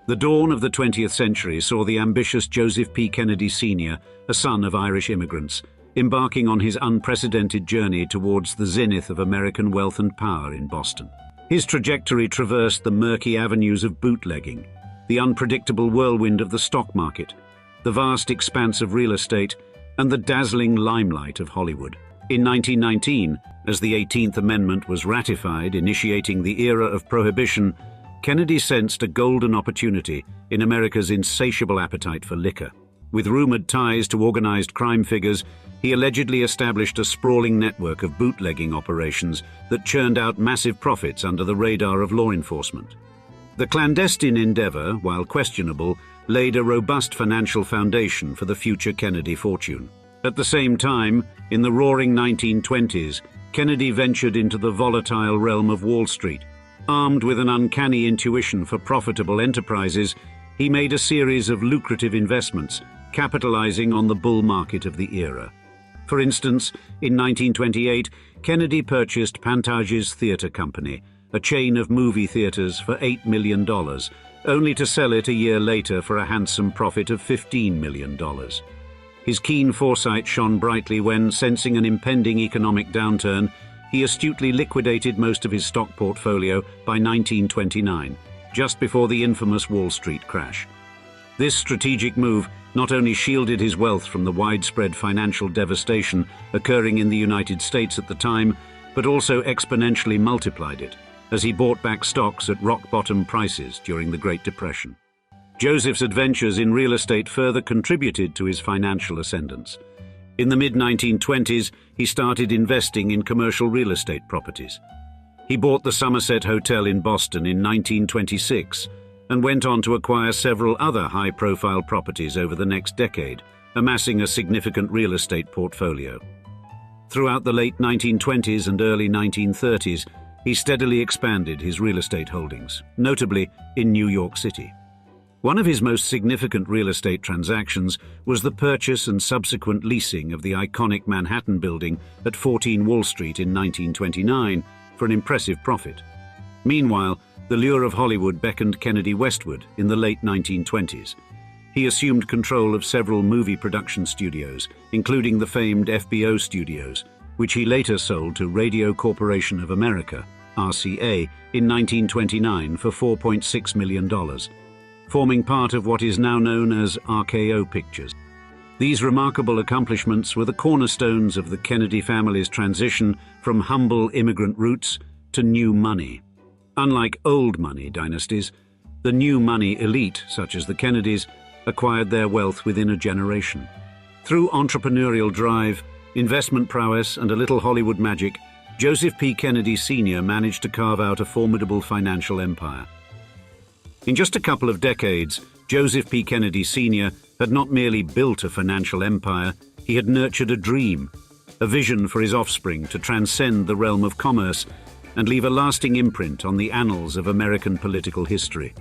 The dawn of the 20th century saw the ambitious Joseph P. Kennedy Sr., a son of Irish immigrants, embarking on his unprecedented journey towards the zenith of American wealth and power in Boston. His trajectory traversed the murky avenues of bootlegging, the unpredictable whirlwind of the stock market, the vast expanse of real estate, and the dazzling limelight of Hollywood. In 1919, as the 18th Amendment was ratified, initiating the era of prohibition, Kennedy sensed a golden opportunity in America's insatiable appetite for liquor. With rumored ties to organized crime figures, he allegedly established a sprawling network of bootlegging operations that churned out massive profits under the radar of law enforcement. The clandestine endeavor, while questionable, laid a robust financial foundation for the future Kennedy fortune. At the same time, in the roaring 1920s, Kennedy ventured into the volatile realm of Wall Street. Armed with an uncanny intuition for profitable enterprises, he made a series of lucrative investments, capitalizing on the bull market of the era. For instance, in 1928, Kennedy purchased Pantages Theatre Company, a chain of movie theaters, for $8 million, only to sell it a year later for a handsome profit of $15 million. His keen foresight shone brightly when, sensing an impending economic downturn, he astutely liquidated most of his stock portfolio by 1929, just before the infamous Wall Street crash. This strategic move not only shielded his wealth from the widespread financial devastation occurring in the United States at the time, but also exponentially multiplied it, as he bought back stocks at rock-bottom prices during the Great Depression. Joseph's adventures in real estate further contributed to his financial ascendance. In the mid-1920s, he started investing in commercial real estate properties. He bought the Somerset Hotel in Boston in 1926 and went on to acquire several other high-profile properties over the next decade, amassing a significant real estate portfolio. Throughout the late 1920s and early 1930s, he steadily expanded his real estate holdings, notably in New York City. One of his most significant real estate transactions was the purchase and subsequent leasing of the iconic Manhattan building at 14 Wall Street in 1929 for an impressive profit. Meanwhile, the lure of Hollywood beckoned Kennedy westward in the late 1920s. He assumed control of several movie production studios, including the famed FBO studios, which he later sold to Radio Corporation of America, RCA, in 1929 for $4.6 million. Forming part of what is now known as RKO Pictures. These remarkable accomplishments were the cornerstones of the Kennedy family's transition from humble immigrant roots to new money. Unlike old money dynasties, the new money elite, such as the Kennedys, acquired their wealth within a generation. Through entrepreneurial drive, investment prowess, and a little Hollywood magic, Joseph P. Kennedy Sr. managed to carve out a formidable financial empire. In just a couple of decades, Joseph P. Kennedy Sr. had not merely built a financial empire, he had nurtured a dream, a vision for his offspring to transcend the realm of commerce and leave a lasting imprint on the annals of American political history.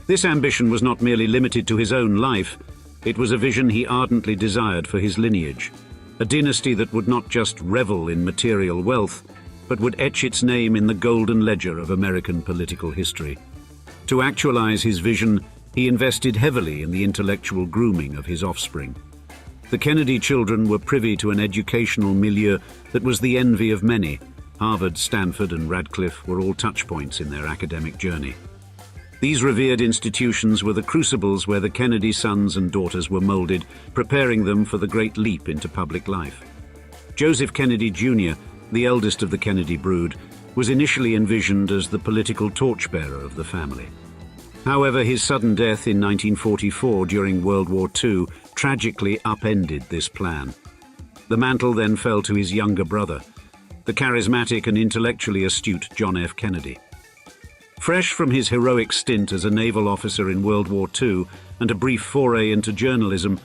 This ambition was not merely limited to his own life, it was a vision he ardently desired for his lineage, a dynasty that would not just revel in material wealth, but would etch its name in the golden ledger of American political history. To actualize his vision, he invested heavily in the intellectual grooming of his offspring. The Kennedy children were privy to an educational milieu that was the envy of many. Harvard, Stanford, and Radcliffe were all touchpoints in their academic journey. These revered institutions were the crucibles where the Kennedy sons and daughters were molded, preparing them for the great leap into public life. Joseph Kennedy Jr., the eldest of the Kennedy brood, was initially envisioned as the political torchbearer of the family. However, his sudden death in 1944 during World War II tragically upended this plan. The mantle then fell to his younger brother, the charismatic and intellectually astute John F. Kennedy. Fresh from his heroic stint as a naval officer in World War II and a brief foray into journalism,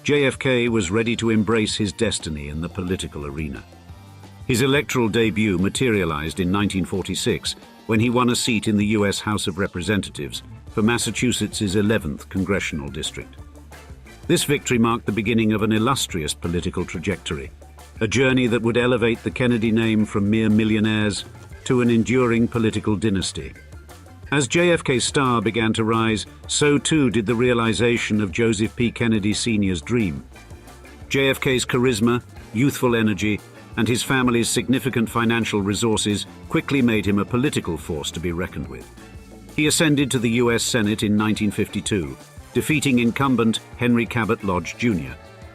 JFK was ready to embrace his destiny in the political arena. His electoral debut materialized in 1946 when he won a seat in the U.S. House of Representatives for Massachusetts' 11th congressional district. This victory marked the beginning of an illustrious political trajectory, a journey that would elevate the Kennedy name from mere millionaires to an enduring political dynasty. As JFK's star began to rise, so too did the realization of Joseph P. Kennedy Sr.'s dream. JFK's charisma, youthful energy, and his family's significant financial resources quickly made him a political force to be reckoned with. He ascended to the U.S. Senate in 1952, defeating incumbent Henry Cabot Lodge Jr.,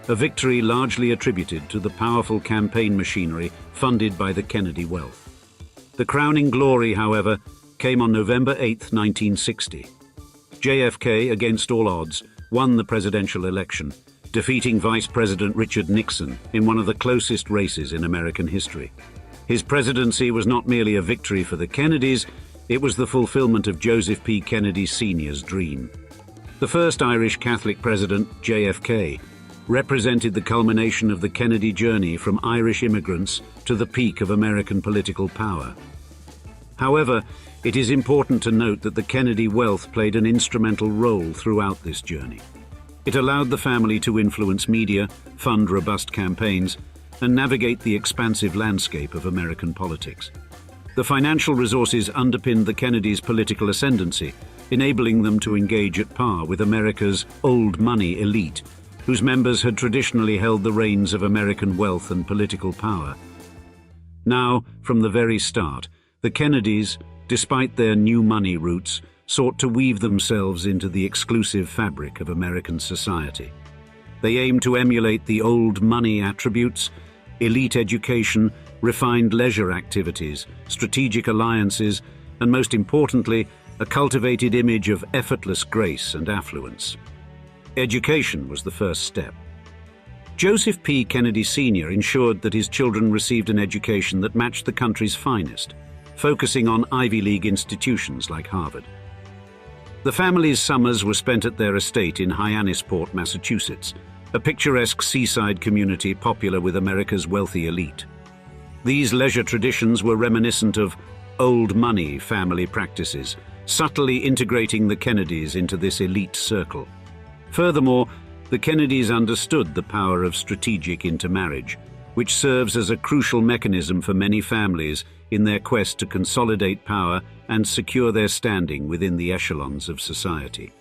a victory largely attributed to the powerful campaign machinery funded by the Kennedy wealth. The crowning glory, however, came on November 8, 1960. JFK, against all odds, won the presidential election, defeating Vice President Richard Nixon in one of the closest races in American history. His presidency was not merely a victory for the Kennedys, it was the fulfillment of Joseph P. Kennedy Sr.'s dream. The first Irish Catholic president, JFK, represented the culmination of the Kennedy journey from Irish immigrants to the peak of American political power. However, it is important to note that the Kennedy wealth played an instrumental role throughout this journey. It allowed the family to influence media, fund robust campaigns, and navigate the expansive landscape of American politics. The financial resources underpinned the Kennedys' political ascendancy, enabling them to engage at par with America's old money elite, whose members had traditionally held the reins of American wealth and political power. Now, from the very start, the Kennedys, despite their new money roots, sought to weave themselves into the exclusive fabric of American society. They aimed to emulate the old money attributes: elite education, refined leisure activities, strategic alliances, and most importantly, a cultivated image of effortless grace and affluence. Education was the first step. Joseph P. Kennedy Sr. ensured that his children received an education that matched the country's finest, focusing on Ivy League institutions like Harvard. The family's summers were spent at their estate in Hyannisport, Massachusetts, a picturesque seaside community popular with America's wealthy elite. These leisure traditions were reminiscent of old money family practices, subtly integrating the Kennedys into this elite circle. Furthermore, the Kennedys understood the power of strategic intermarriage, which serves as a crucial mechanism for many families in their quest to consolidate power and secure their standing within the echelons of society.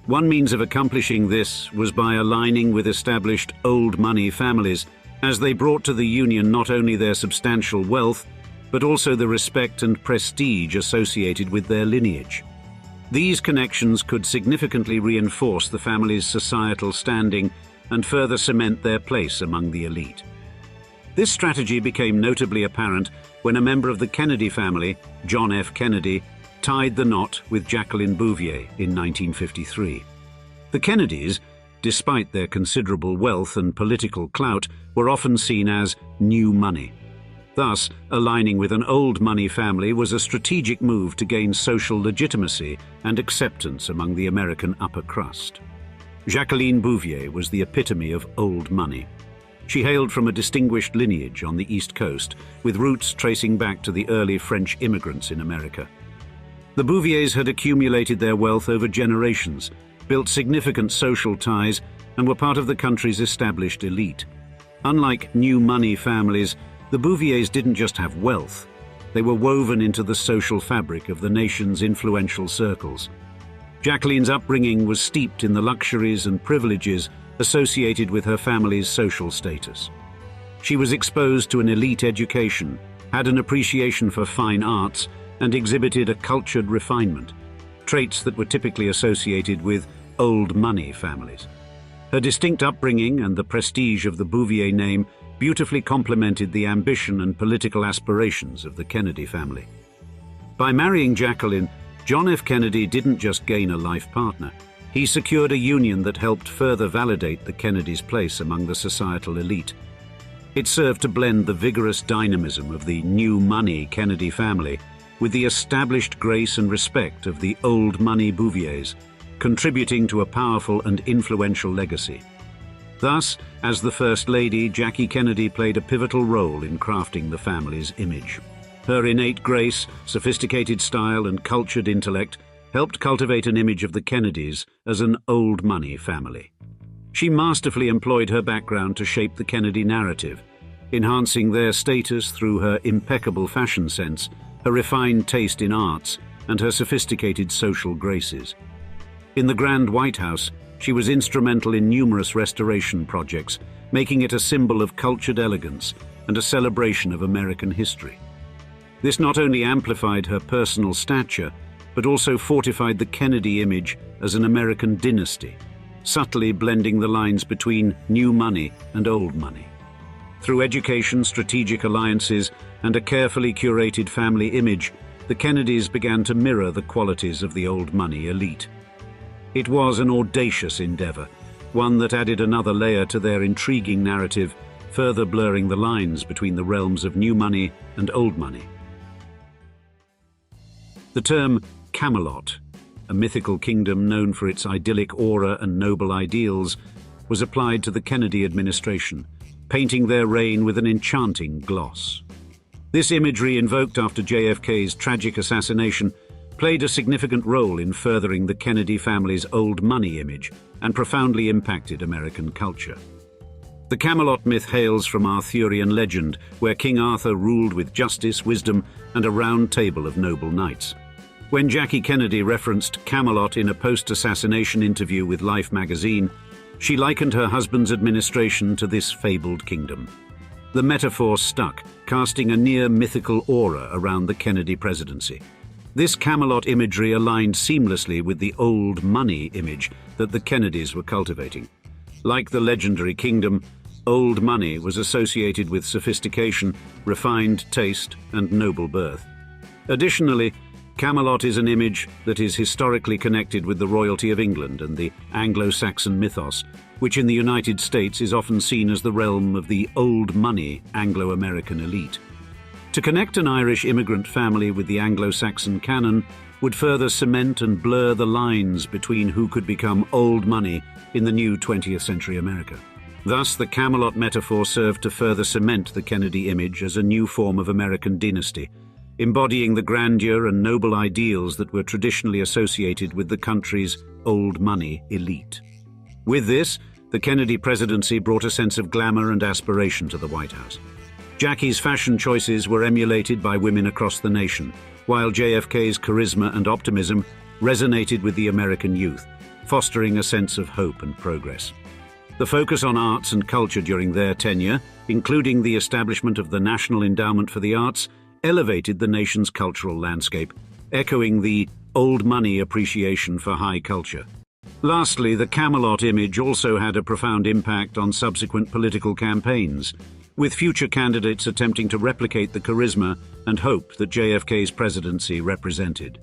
One means of accomplishing this was by aligning with established old money families, as they brought to the union not only their substantial wealth, but also the respect and prestige associated with their lineage. These connections could significantly reinforce the family's societal standing and further cement their place among the elite. This strategy became notably apparent when a member of the Kennedy family, John F. Kennedy, tied the knot with Jacqueline Bouvier in 1953. The Kennedys, despite their considerable wealth and political clout, were often seen as new money. Thus, aligning with an old money family was a strategic move to gain social legitimacy and acceptance among the American upper crust. Jacqueline Bouvier was the epitome of old money. She hailed from a distinguished lineage on the East Coast, with roots tracing back to the early French immigrants in America. The Bouviers had accumulated their wealth over generations, built significant social ties, and were part of the country's established elite. Unlike new money families, the Bouviers didn't just have wealth, they were woven into the social fabric of the nation's influential circles. Jacqueline's upbringing was steeped in the luxuries and privileges associated with her family's social status. She was exposed to an elite education, had an appreciation for fine arts, and exhibited a cultured refinement, traits that were typically associated with old money families. Her distinct upbringing and the prestige of the Bouvier name beautifully complemented the ambition and political aspirations of the Kennedy family. By marrying Jacqueline, John F. Kennedy didn't just gain a life partner. He secured a union that helped further validate the Kennedys' place among the societal elite. It served to blend the vigorous dynamism of the new money Kennedy family with the established grace and respect of the old money Bouviers, contributing to a powerful and influential legacy. Thus, as the First Lady, Jackie Kennedy played a pivotal role in crafting the family's image. Her innate grace, sophisticated style, and cultured intellect helped cultivate an image of the Kennedys as an old money family. She masterfully employed her background to shape the Kennedy narrative, enhancing their status through her impeccable fashion sense, her refined taste in arts, and her sophisticated social graces. In the Grand White House, she was instrumental in numerous restoration projects, making it a symbol of cultured elegance and a celebration of American history. This not only amplified her personal stature, but also fortified the Kennedy image as an American dynasty, subtly blending the lines between new money and old money. Through education, strategic alliances, and a carefully curated family image, the Kennedys began to mirror the qualities of the old money elite. It was an audacious endeavor, one that added another layer to their intriguing narrative, further blurring the lines between the realms of new money and old money. The term Camelot, a mythical kingdom known for its idyllic aura and noble ideals, was applied to the Kennedy administration, painting their reign with an enchanting gloss. This imagery, invoked after JFK's tragic assassination, played a significant role in furthering the Kennedy family's old money image and profoundly impacted American culture. The Camelot myth hails from Arthurian legend, where King Arthur ruled with justice, wisdom, and a round table of noble knights. When Jackie Kennedy referenced Camelot in a post-assassination interview with Life magazine, she likened her husband's administration to this fabled kingdom. The metaphor stuck, casting a near-mythical aura around the Kennedy presidency. This Camelot imagery aligned seamlessly with the old money image that the Kennedys were cultivating. Like the legendary kingdom, old money was associated with sophistication, refined taste, and noble birth. Additionally, Camelot is an image that is historically connected with the royalty of England and the Anglo-Saxon mythos, which in the United States is often seen as the realm of the old money Anglo-American elite. To connect an Irish immigrant family with the Anglo-Saxon canon would further cement and blur the lines between who could become old money in the new 20th century America. Thus, the Camelot metaphor served to further cement the Kennedy image as a new form of American dynasty, embodying the grandeur and noble ideals that were traditionally associated with the country's old money elite. With this, the Kennedy presidency brought a sense of glamour and aspiration to the White House. Jackie's fashion choices were emulated by women across the nation, while JFK's charisma and optimism resonated with the American youth, fostering a sense of hope and progress. The focus on arts and culture during their tenure, including the establishment of the National Endowment for the Arts, elevated the nation's cultural landscape, echoing the old money appreciation for high culture. Lastly, the Camelot image also had a profound impact on subsequent political campaigns, with future candidates attempting to replicate the charisma and hope that JFK's presidency represented.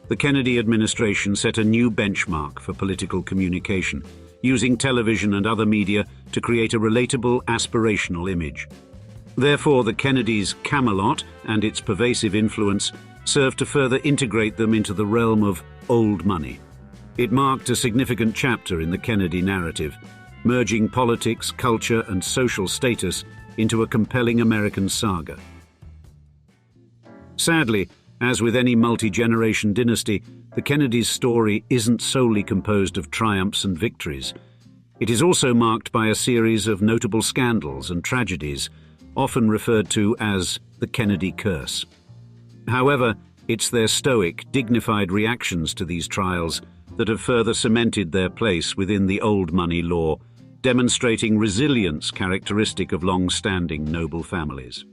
The Kennedy administration set a new benchmark for political communication, using television and other media to create a relatable, aspirational image. Therefore, the Kennedys' Camelot and its pervasive influence served to further integrate them into the realm of old money. It marked a significant chapter in the Kennedy narrative, merging politics, culture, and social status into a compelling American saga. Sadly, as with any multi-generation dynasty, the Kennedys' story isn't solely composed of triumphs and victories. It is also marked by a series of notable scandals and tragedies, often referred to as the Kennedy curse. However, it's their stoic, dignified reactions to these trials that have further cemented their place within the old money lore, demonstrating resilience characteristic of long-standing noble families.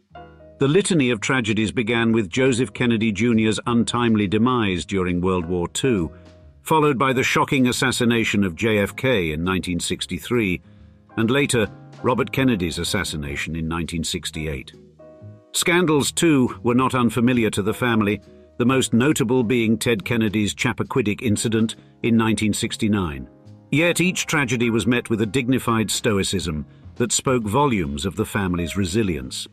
The litany of tragedies began with Joseph Kennedy Jr.'s untimely demise during World War II, followed by the shocking assassination of JFK in 1963, and later Robert Kennedy's assassination in 1968. Scandals, too, were not unfamiliar to the family, the most notable being Ted Kennedy's Chappaquiddick incident in 1969. Yet each tragedy was met with a dignified stoicism that spoke volumes of the family's resilience.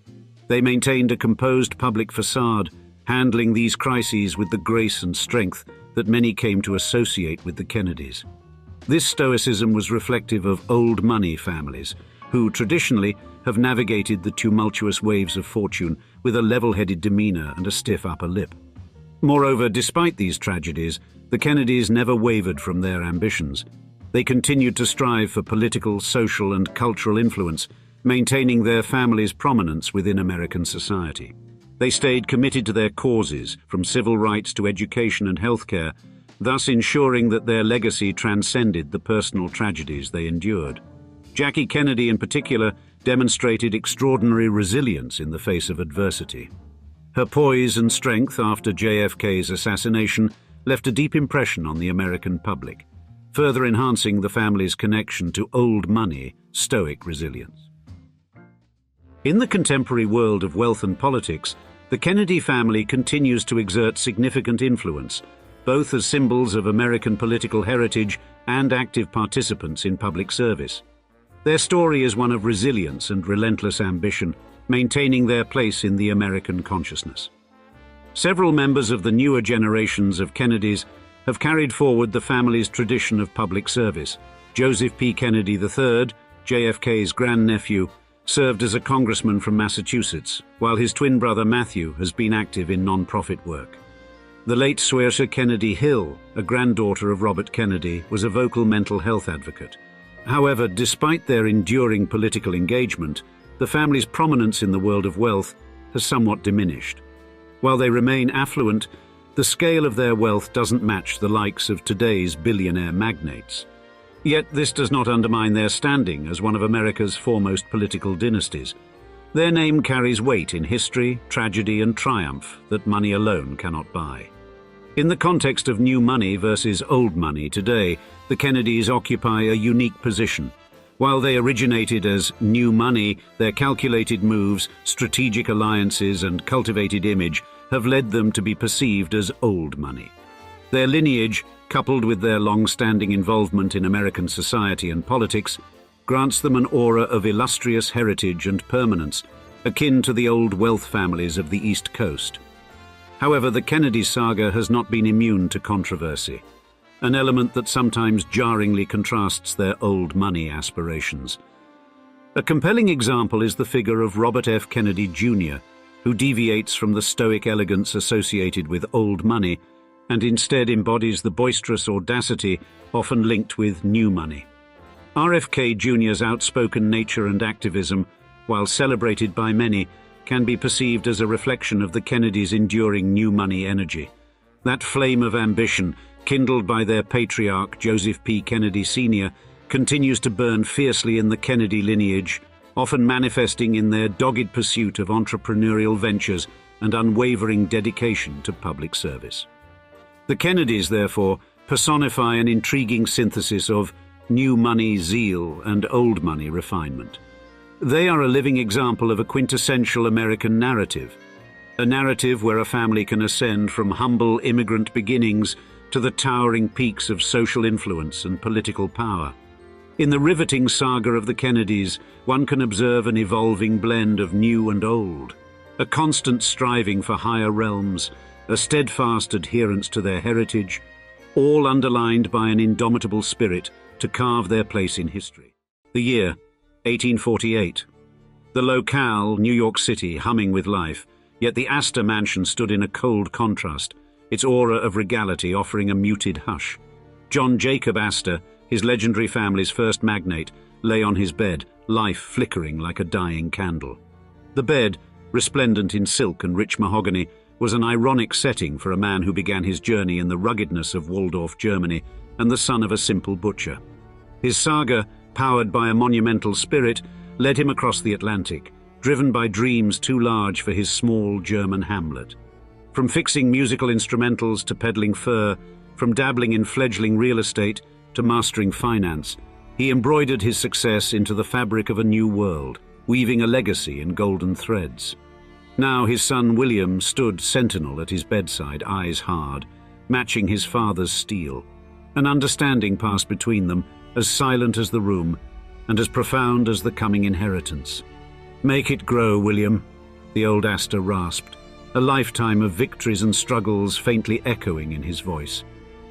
They maintained a composed public facade, handling these crises with the grace and strength that many came to associate with the Kennedys. This stoicism was reflective of old money families, who traditionally have navigated the tumultuous waves of fortune with a level-headed demeanor and a stiff upper lip. Moreover, despite these tragedies, the Kennedys never wavered from their ambitions. They continued to strive for political, social, and cultural influence, maintaining their family's prominence within American society. They stayed committed to their causes, from civil rights to education and healthcare, thus ensuring that their legacy transcended the personal tragedies they endured. Jackie Kennedy, in particular, demonstrated extraordinary resilience in the face of adversity. Her poise and strength after JFK's assassination left a deep impression on the American public, further enhancing the family's connection to old money, stoic resilience. In the contemporary world of wealth and politics, the Kennedy family continues to exert significant influence, both as symbols of American political heritage and active participants in public service. Their story is one of resilience and relentless ambition, maintaining their place in the American consciousness. Several members of the newer generations of Kennedys have carried forward the family's tradition of public service. Joseph P. Kennedy III, JFK's grandnephew, served as a congressman from Massachusetts, while his twin brother Matthew has been active in non-profit work. The late Saoirse Kennedy Hill, a granddaughter of Robert Kennedy, was a vocal mental health advocate. However, despite their enduring political engagement, the family's prominence in the world of wealth has somewhat diminished. While they remain affluent, the scale of their wealth doesn't match the likes of today's billionaire magnates. Yet this does not undermine their standing as one of America's foremost political dynasties. Their name carries weight in history, tragedy, and triumph that money alone cannot buy. In the context of new money versus old money today, the Kennedys occupy a unique position. While they originated as new money, their calculated moves, strategic alliances, and cultivated image have led them to be perceived as old money. Their lineage, coupled with their long-standing involvement in American society and politics, grants them an aura of illustrious heritage and permanence, akin to the old wealth families of the East Coast. However, the Kennedy saga has not been immune to controversy, an element that sometimes jarringly contrasts their old money aspirations. A compelling example is the figure of Robert F. Kennedy Jr., who deviates from the stoic elegance associated with old money and instead embodies the boisterous audacity often linked with new money. RFK Jr.'s outspoken nature and activism, while celebrated by many, can be perceived as a reflection of the Kennedys' enduring new money energy. That flame of ambition, kindled by their patriarch Joseph P. Kennedy Sr., continues to burn fiercely in the Kennedy lineage, often manifesting in their dogged pursuit of entrepreneurial ventures and unwavering dedication to public service. The Kennedys, therefore, personify an intriguing synthesis of new money zeal and old money refinement. They are a living example of a quintessential American narrative, a narrative where a family can ascend from humble immigrant beginnings to the towering peaks of social influence and political power. In the riveting saga of the Kennedys, one can observe an evolving blend of new and old, a constant striving for higher realms, a steadfast adherence to their heritage, all underlined by an indomitable spirit to carve their place in history. The year, 1848. The locale, New York City, humming with life, yet the Astor mansion stood in a cold contrast, its aura of regality offering a muted hush. John Jacob Astor, his legendary family's first magnate, lay on his bed, life flickering like a dying candle. The bed, resplendent in silk and rich mahogany, was an ironic setting for a man who began his journey in the ruggedness of Waldorf, Germany, and the son of a simple butcher. His saga, powered by a monumental spirit, led him across the Atlantic, driven by dreams too large for his small German hamlet. From fixing musical instrumentals to peddling fur, from dabbling in fledgling real estate to mastering finance, he embroidered his success into the fabric of a new world, weaving a legacy in golden threads. Now his son William stood sentinel at his bedside, eyes hard, matching his father's steel. An understanding passed between them, as silent as the room, and as profound as the coming inheritance. "Make it grow, William," the old Astor rasped, a lifetime of victories and struggles faintly echoing in his voice.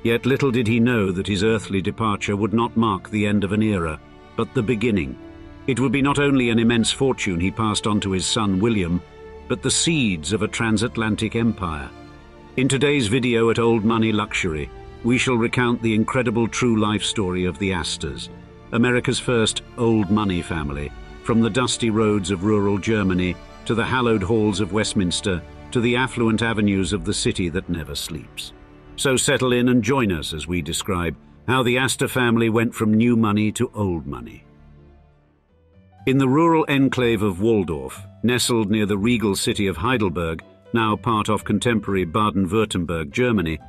Yet little did he know that his earthly departure would not mark the end of an era, but the beginning. It would be not only an immense fortune he passed on to his son William, but the seeds of a transatlantic empire. In today's video at Old Money Luxury, we shall recount the incredible true life story of the Astors, America's first old money family, from the dusty roads of rural Germany to the hallowed halls of Westminster to the affluent avenues of the city that never sleeps. So settle in and join us as we describe how the Astor family went from new money to old money. In the rural enclave of Waldorf, nestled near the regal city of Heidelberg, now part of contemporary Baden-Württemberg, Germany,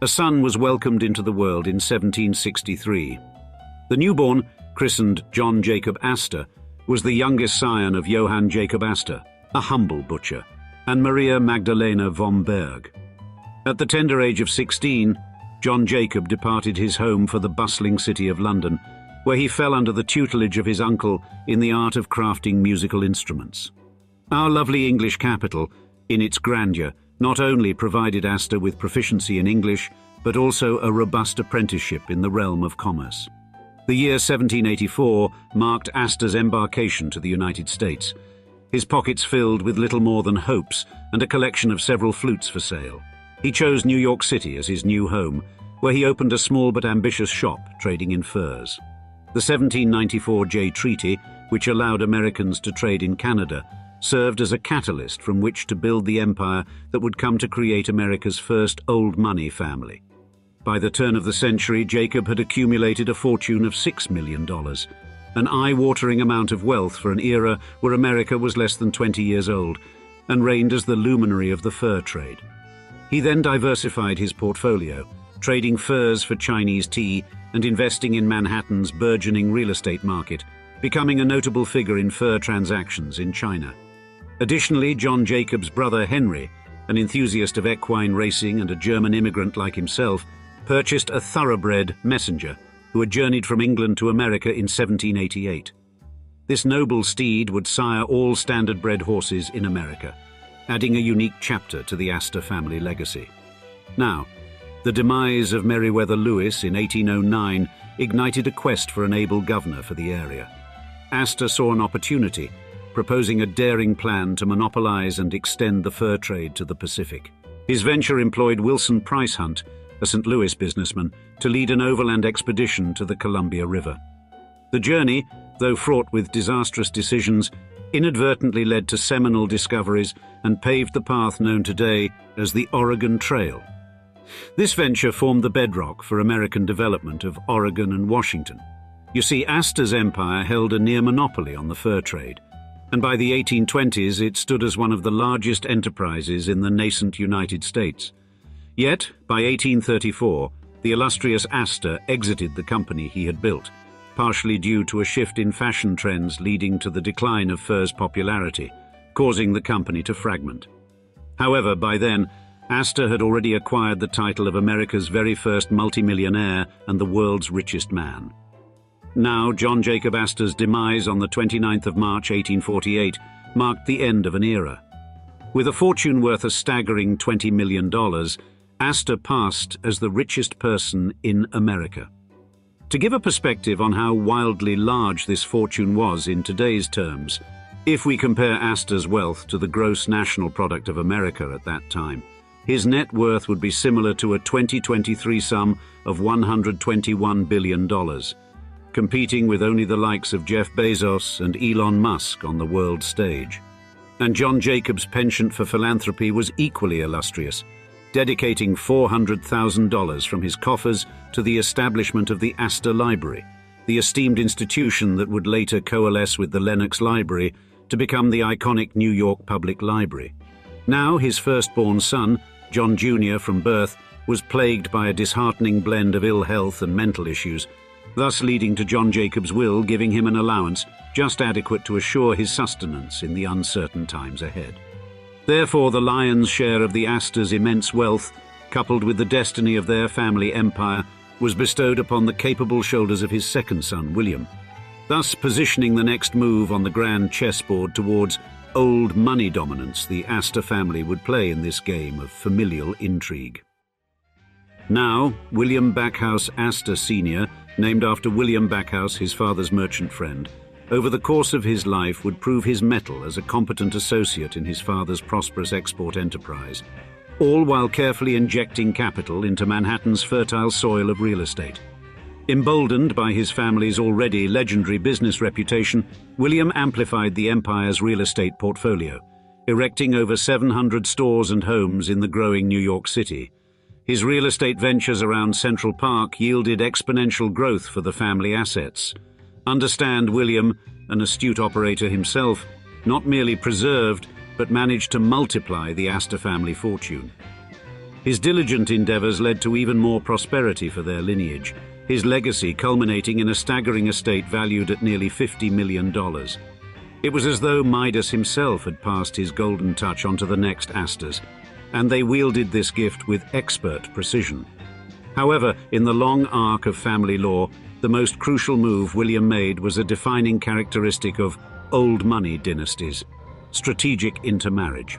a son was welcomed into the world in 1763. The newborn, christened John Jacob Astor, was the youngest scion of Johann Jacob Astor, a humble butcher, and Maria Magdalena von Berg. At the tender age of 16, John Jacob departed his home for the bustling city of London, where he fell under the tutelage of his uncle in the art of crafting musical instruments. Our lovely English capital, in its grandeur, not only provided Astor with proficiency in English, but also a robust apprenticeship in the realm of commerce. The year 1784 marked Astor's embarkation to the United States, his pockets filled with little more than hopes and a collection of several flutes for sale. He chose New York City as his new home, where he opened a small but ambitious shop trading in furs. The 1794 Jay Treaty, which allowed Americans to trade in Canada, served as a catalyst from which to build the empire that would come to create America's first old money family. By the turn of the century, Jacob had accumulated a fortune of $6 million, an eye-watering amount of wealth for an era where America was less than 20 years old and reigned as the luminary of the fur trade. He then diversified his portfolio, trading furs for Chinese tea and investing in Manhattan's burgeoning real estate market, becoming a notable figure in fur transactions in China. Additionally, John Jacob's brother Henry, an enthusiast of equine racing and a German immigrant like himself, purchased a thoroughbred messenger who had journeyed from England to America in 1788. This noble steed would sire all standard-bred horses in America, adding a unique chapter to the Astor family legacy. Now, the demise of Meriwether Lewis in 1809 ignited a quest for an able governor for the area. Astor saw an opportunity, proposing a daring plan to monopolize and extend the fur trade to the Pacific. His venture employed Wilson Price Hunt, a St. Louis businessman, to lead an overland expedition to the Columbia River. The journey, though fraught with disastrous decisions, inadvertently led to seminal discoveries and paved the path known today as the Oregon Trail. This venture formed the bedrock for American development of Oregon and Washington. You see, Astor's empire held a near monopoly on the fur trade, and by the 1820s it stood as one of the largest enterprises in the nascent United States. Yet, by 1834, the illustrious Astor exited the company he had built, partially due to a shift in fashion trends leading to the decline of fur's popularity, causing the company to fragment. However, by then, Astor had already acquired the title of America's very first multimillionaire and the world's richest man. Now, John Jacob Astor's demise on the 29th of March 1848 marked the end of an era. With a fortune worth a staggering $20 million, Astor passed as the richest person in America. To give a perspective on how wildly large this fortune was in today's terms, if we compare Astor's wealth to the gross national product of America at that time, his net worth would be similar to a 2023 sum of $121 billion, competing with only the likes of Jeff Bezos and Elon Musk on the world stage. And John Jacob's penchant for philanthropy was equally illustrious, dedicating $400,000 from his coffers to the establishment of the Astor Library, the esteemed institution that would later coalesce with the Lenox Library to become the iconic New York Public Library. Now his firstborn son, John Jr., from birth, was plagued by a disheartening blend of ill health and mental issues, thus leading to John Jacob's will giving him an allowance just adequate to assure his sustenance in the uncertain times ahead. Therefore, the lion's share of the Astors' immense wealth, coupled with the destiny of their family empire, was bestowed upon the capable shoulders of his second son, William, thus positioning the next move on the grand chessboard towards old money dominance the Astor family would play in this game of familial intrigue. Now, William Backhouse Astor Sr., named after William Backhouse, his father's merchant friend, over the course of his life would prove his mettle as a competent associate in his father's prosperous export enterprise, all while carefully injecting capital into Manhattan's fertile soil of real estate. Emboldened by his family's already legendary business reputation, William amplified the empire's real estate portfolio, erecting over 700 stores and homes in the growing New York City. His real estate ventures around Central Park yielded exponential growth for the family assets. Understand, William, an astute operator himself, not merely preserved, but managed to multiply the Astor family fortune. His diligent endeavors led to even more prosperity for their lineage, his legacy culminating in a staggering estate valued at nearly $50 million. It was as though Midas himself had passed his golden touch onto the next Astors, and they wielded this gift with expert precision. However, in the long arc of family law, the most crucial move William made was a defining characteristic of old money dynasties: strategic intermarriage.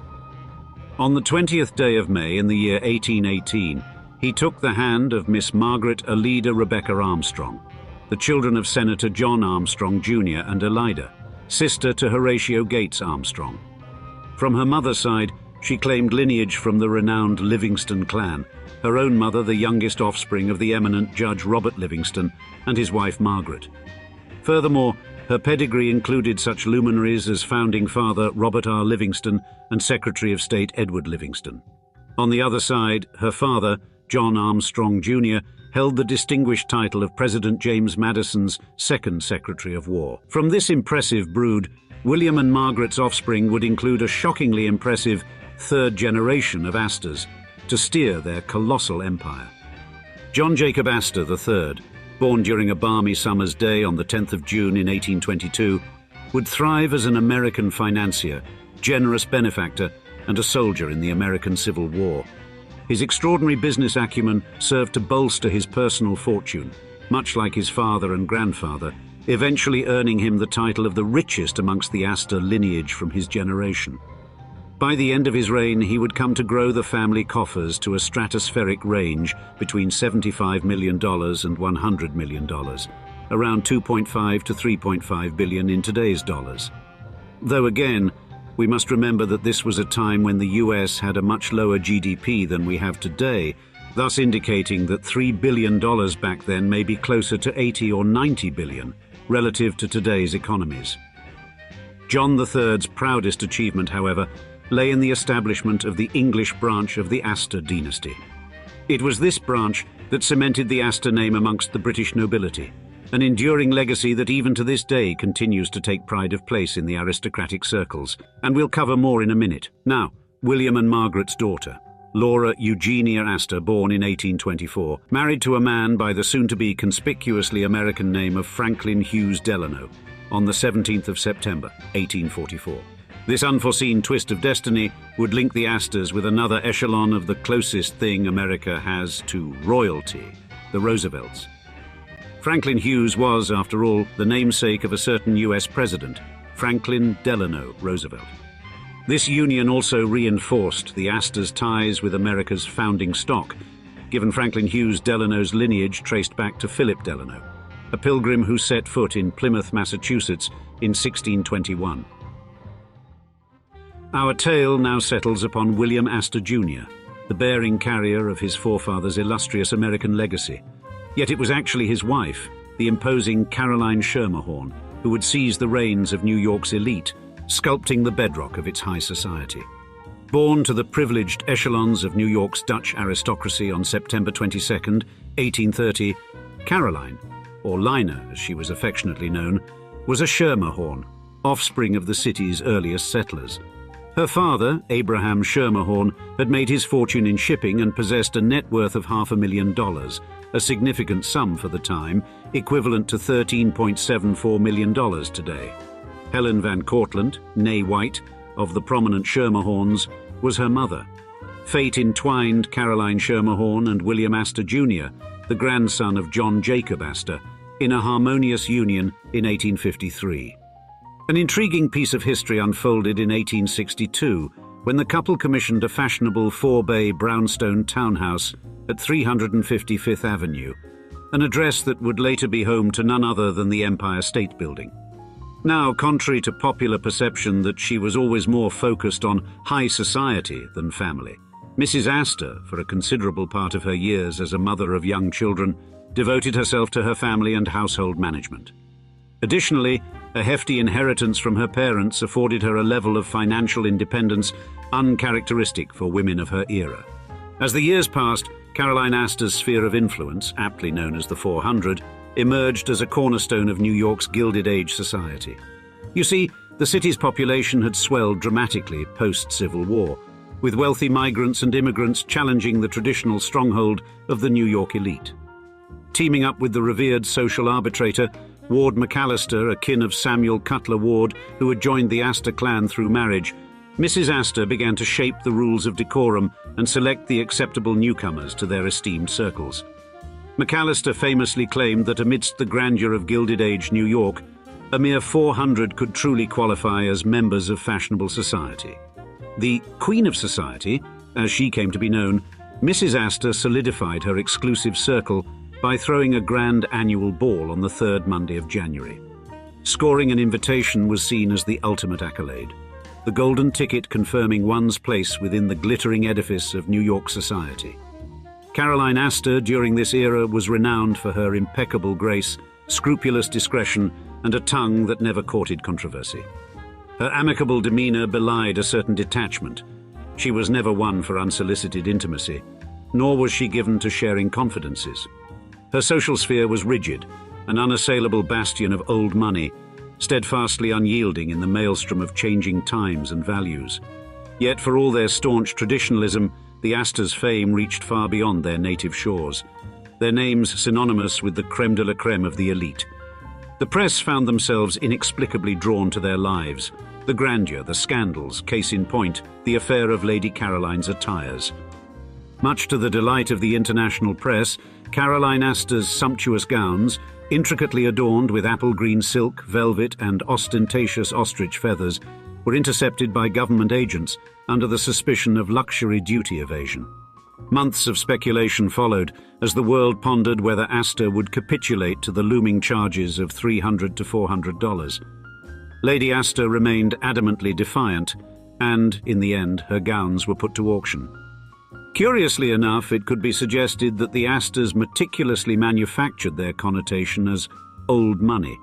On the 20th day of May in the year 1818, he took the hand of Miss Margaret Alida Rebecca Armstrong, the children of Senator John Armstrong Jr. and Elida, sister to Horatio Gates Armstrong. From her mother's side, she claimed lineage from the renowned Livingston clan, her own mother the youngest offspring of the eminent Judge Robert Livingston and his wife Margaret. Furthermore, her pedigree included such luminaries as Founding Father Robert R. Livingston and Secretary of State Edward Livingston. On the other side, her father, John Armstrong Jr., held the distinguished title of President James Madison's second Secretary of War. From this impressive brood, William and Margaret's offspring would include a shockingly impressive third generation of Astors to steer their colossal empire. John Jacob Astor III, born during a balmy summer's day on the 10th of June in 1822, would thrive as an American financier, generous benefactor, and a soldier in the American Civil War. His extraordinary business acumen served to bolster his personal fortune, much like his father and grandfather, eventually earning him the title of the richest amongst the Astor lineage from his generation. By the end of his reign, he would come to grow the family coffers to a stratospheric range between $75 million and $100 million, around 2.5 to 3.5 billion in today's dollars. Though again, we must remember that this was a time when the US had a much lower GDP than we have today, thus indicating that $3 billion back then may be closer to 80 or 90 billion relative to today's economies. John III's proudest achievement, however, lay in the establishment of the English branch of the Astor dynasty. It was this branch that cemented the Astor name amongst the British nobility, an enduring legacy that even to this day continues to take pride of place in the aristocratic circles, and we'll cover more in a minute. Now, William and Margaret's daughter, Laura Eugenia Astor, born in 1824, married to a man by the soon-to-be conspicuously American name of Franklin Hughes Delano on the 17th of September, 1844. This unforeseen twist of destiny would link the Astors with another echelon of the closest thing America has to royalty, the Roosevelts. Franklin Hughes was, after all, the namesake of a certain US president, Franklin Delano Roosevelt. This union also reinforced the Astors' ties with America's founding stock, given Franklin Hughes Delano's lineage traced back to Philip Delano, a pilgrim who set foot in Plymouth, Massachusetts in 1621. Our tale now settles upon William Astor Jr., the bearing carrier of his forefathers' illustrious American legacy. Yet it was actually his wife, the imposing Caroline Schermerhorn, who would seize the reins of New York's elite, sculpting the bedrock of its high society. Born to the privileged echelons of New York's Dutch aristocracy on September 22, 1830, Caroline, or Lina as she was affectionately known, was a Schermerhorn, offspring of the city's earliest settlers. Her father, Abraham Schermerhorn, had made his fortune in shipping and possessed a net worth of $500,000, a significant sum for the time, equivalent to $13.74 million today. Helen Van Cortlandt, née White, of the prominent Schermerhorns, was her mother. Fate entwined Caroline Schermerhorn and William Astor Jr., the grandson of John Jacob Astor, in a harmonious union in 1853. An intriguing piece of history unfolded in 1862 when the couple commissioned a fashionable four-bay brownstone townhouse at 355th Avenue, an address that would later be home to none other than the Empire State Building. Now, contrary to popular perception that she was always more focused on high society than family, Mrs. Astor, for a considerable part of her years as a mother of young children, devoted herself to her family and household management. Additionally, a hefty inheritance from her parents afforded her a level of financial independence uncharacteristic for women of her era. As the years passed, Caroline Astor's sphere of influence, aptly known as the 400, emerged as a cornerstone of New York's Gilded Age society. You see, the city's population had swelled dramatically post-Civil War, with wealthy migrants and immigrants challenging the traditional stronghold of the New York elite. Teaming up with the revered social arbitrator, Ward McAllister, a kin of Samuel Cutler Ward, who had joined the Astor clan through marriage, Mrs. Astor began to shape the rules of decorum and select the acceptable newcomers to their esteemed circles. McAllister famously claimed that amidst the grandeur of Gilded Age New York, a mere 400 could truly qualify as members of fashionable society. The Queen of Society, as she came to be known, Mrs. Astor solidified her exclusive circle by throwing a grand annual ball on the third Monday of January. Scoring an invitation was seen as the ultimate accolade, the golden ticket confirming one's place within the glittering edifice of New York society. Caroline Astor during this era was renowned for her impeccable grace, scrupulous discretion, and a tongue that never courted controversy. Her amicable demeanor belied a certain detachment. She was never one for unsolicited intimacy, nor was she given to sharing confidences. Her social sphere was rigid, an unassailable bastion of old money, steadfastly unyielding in the maelstrom of changing times and values. Yet for all their staunch traditionalism, the Astors' fame reached far beyond their native shores, their names synonymous with the crème de la crème of the elite. The press found themselves inexplicably drawn to their lives, the grandeur, the scandals, case in point, the affair of Lady Caroline's attires. Much to the delight of the international press, Caroline Astor's sumptuous gowns, intricately adorned with apple green silk, velvet, and ostentatious ostrich feathers, were intercepted by government agents under the suspicion of luxury duty evasion. Months of speculation followed as the world pondered whether Astor would capitulate to the looming charges of $300 to $400. Lady Astor remained adamantly defiant, and, in the end, her gowns were put to auction. Curiously enough, it could be suggested that the Astors meticulously manufactured their connotation as old money,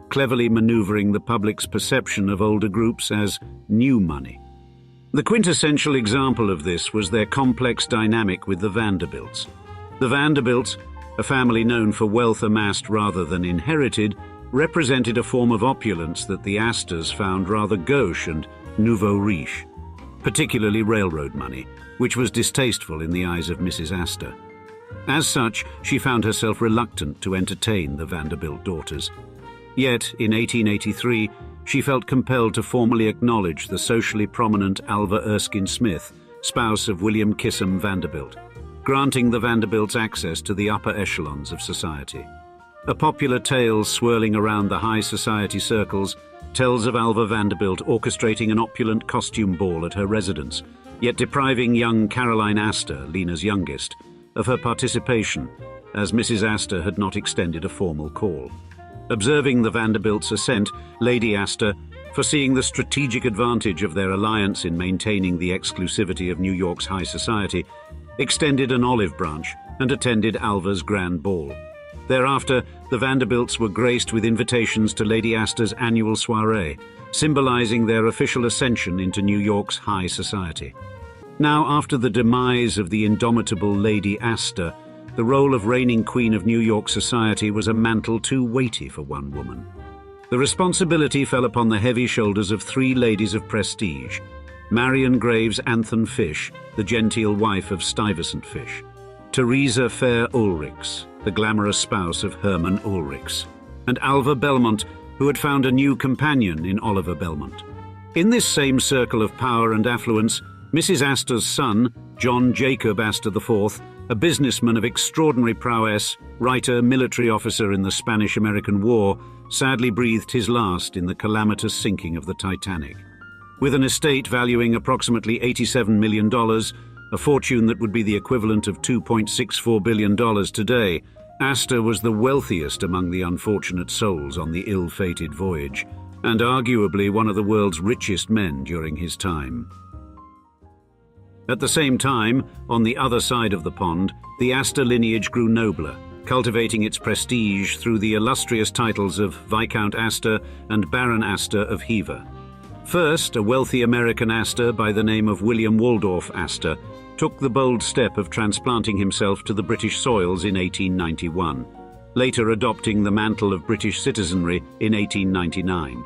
cleverly maneuvering the public's perception of older groups as new money. The quintessential example of this was their complex dynamic with the Vanderbilts. The Vanderbilts, a family known for wealth amassed rather than inherited, represented a form of opulence that the Astors found rather gauche and nouveau riche, particularly railroad money, which was distasteful in the eyes of Mrs. Astor. As such, she found herself reluctant to entertain the Vanderbilt daughters. Yet, in 1883, she felt compelled to formally acknowledge the socially prominent Alva Erskine Smith, spouse of William Kissam Vanderbilt, granting the Vanderbilts access to the upper echelons of society. A popular tale swirling around the high society circles tells of Alva Vanderbilt orchestrating an opulent costume ball at her residence, yet depriving young Caroline Astor, Lena's youngest, of her participation, as Mrs. Astor had not extended a formal call. Observing the Vanderbilts' assent, Lady Astor, foreseeing the strategic advantage of their alliance in maintaining the exclusivity of New York's high society, extended an olive branch and attended Alva's grand ball. Thereafter, the Vanderbilts were graced with invitations to Lady Astor's annual soirée, symbolizing their official ascension into New York's high society. Now, after the demise of the indomitable Lady Astor, the role of reigning queen of New York society was a mantle too weighty for one woman. The responsibility fell upon the heavy shoulders of three ladies of prestige: Marion Graves Anthon Fish, the genteel wife of Stuyvesant Fish; Theresa Fair Ulrichs, the glamorous spouse of Herman Ulrichs; and Alva Belmont, who had found a new companion in Oliver Belmont. In this same circle of power and affluence, Mrs. Astor's son, John Jacob Astor IV, a businessman of extraordinary prowess, writer, military officer in the Spanish-American War, sadly breathed his last in the calamitous sinking of the Titanic. With an estate valuing approximately $87 million, a fortune that would be the equivalent of $2.64 billion today, Astor was the wealthiest among the unfortunate souls on the ill-fated voyage, and arguably one of the world's richest men during his time. At the same time, on the other side of the pond, the Astor lineage grew nobler, cultivating its prestige through the illustrious titles of Viscount Astor and Baron Astor of Hever. First, a wealthy American Astor by the name of William Waldorf Astor took the bold step of transplanting himself to the British soils in 1891, later adopting the mantle of British citizenry in 1899.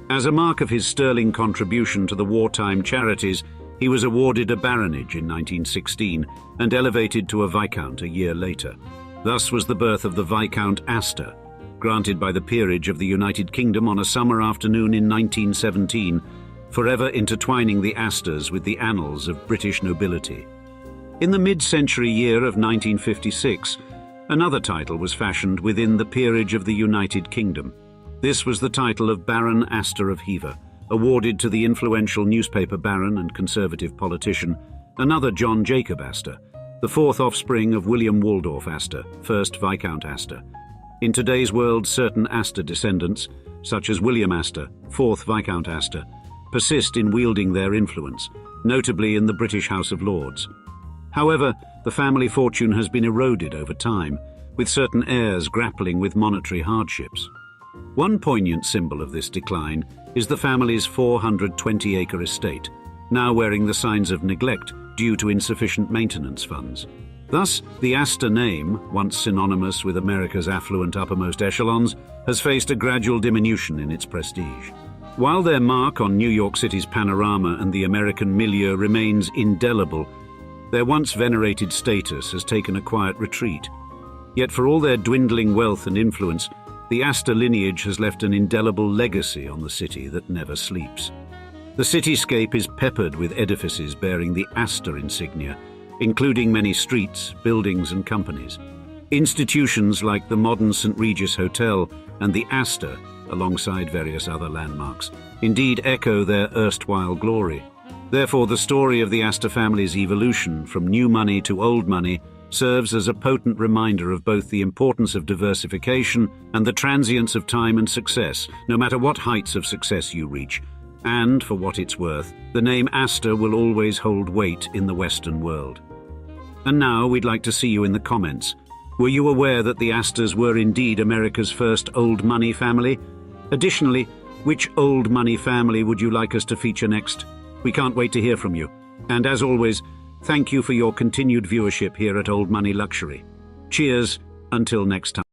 As a mark of his sterling contribution to the wartime charities, he was awarded a baronage in 1916 and elevated to a viscount a year later. Thus was the birth of the Viscount Astor, granted by the peerage of the United Kingdom on a summer afternoon in 1917, forever intertwining the Astors with the annals of British nobility. In the mid-century year of 1956, another title was fashioned within the peerage of the United Kingdom. This was the title of Baron Astor of Hever, awarded to the influential newspaper baron and conservative politician, another John Jacob Astor, the fourth offspring of William Waldorf Astor, first Viscount Astor. In today's world, certain Astor descendants, such as William Astor, fourth Viscount Astor, persist in wielding their influence, notably in the British House of Lords. However, the family fortune has been eroded over time, with certain heirs grappling with monetary hardships. One poignant symbol of this decline is the family's 420-acre estate, now wearing the signs of neglect due to insufficient maintenance funds. Thus, the Astor name, once synonymous with America's affluent uppermost echelons, has faced a gradual diminution in its prestige. While their mark on New York City's panorama and the American milieu remains indelible, their once venerated status has taken a quiet retreat. Yet for all their dwindling wealth and influence, the Astor lineage has left an indelible legacy on the city that never sleeps. The cityscape is peppered with edifices bearing the Astor insignia, including many streets, buildings, and companies. Institutions like the modern St. Regis Hotel and the Astor, alongside various other landmarks, indeed echo their erstwhile glory. Therefore, the story of the Astor family's evolution from new money to old money serves as a potent reminder of both the importance of diversification and the transience of time and success, no matter what heights of success you reach. And, for what it's worth, the name Astor will always hold weight in the Western world. And now we'd like to see you in the comments. Were you aware that the Astors were indeed America's first old money family? Additionally, which old money family would you like us to feature next? We can't wait to hear from you. And as always, thank you for your continued viewership here at Old Money Luxury. Cheers, until next time.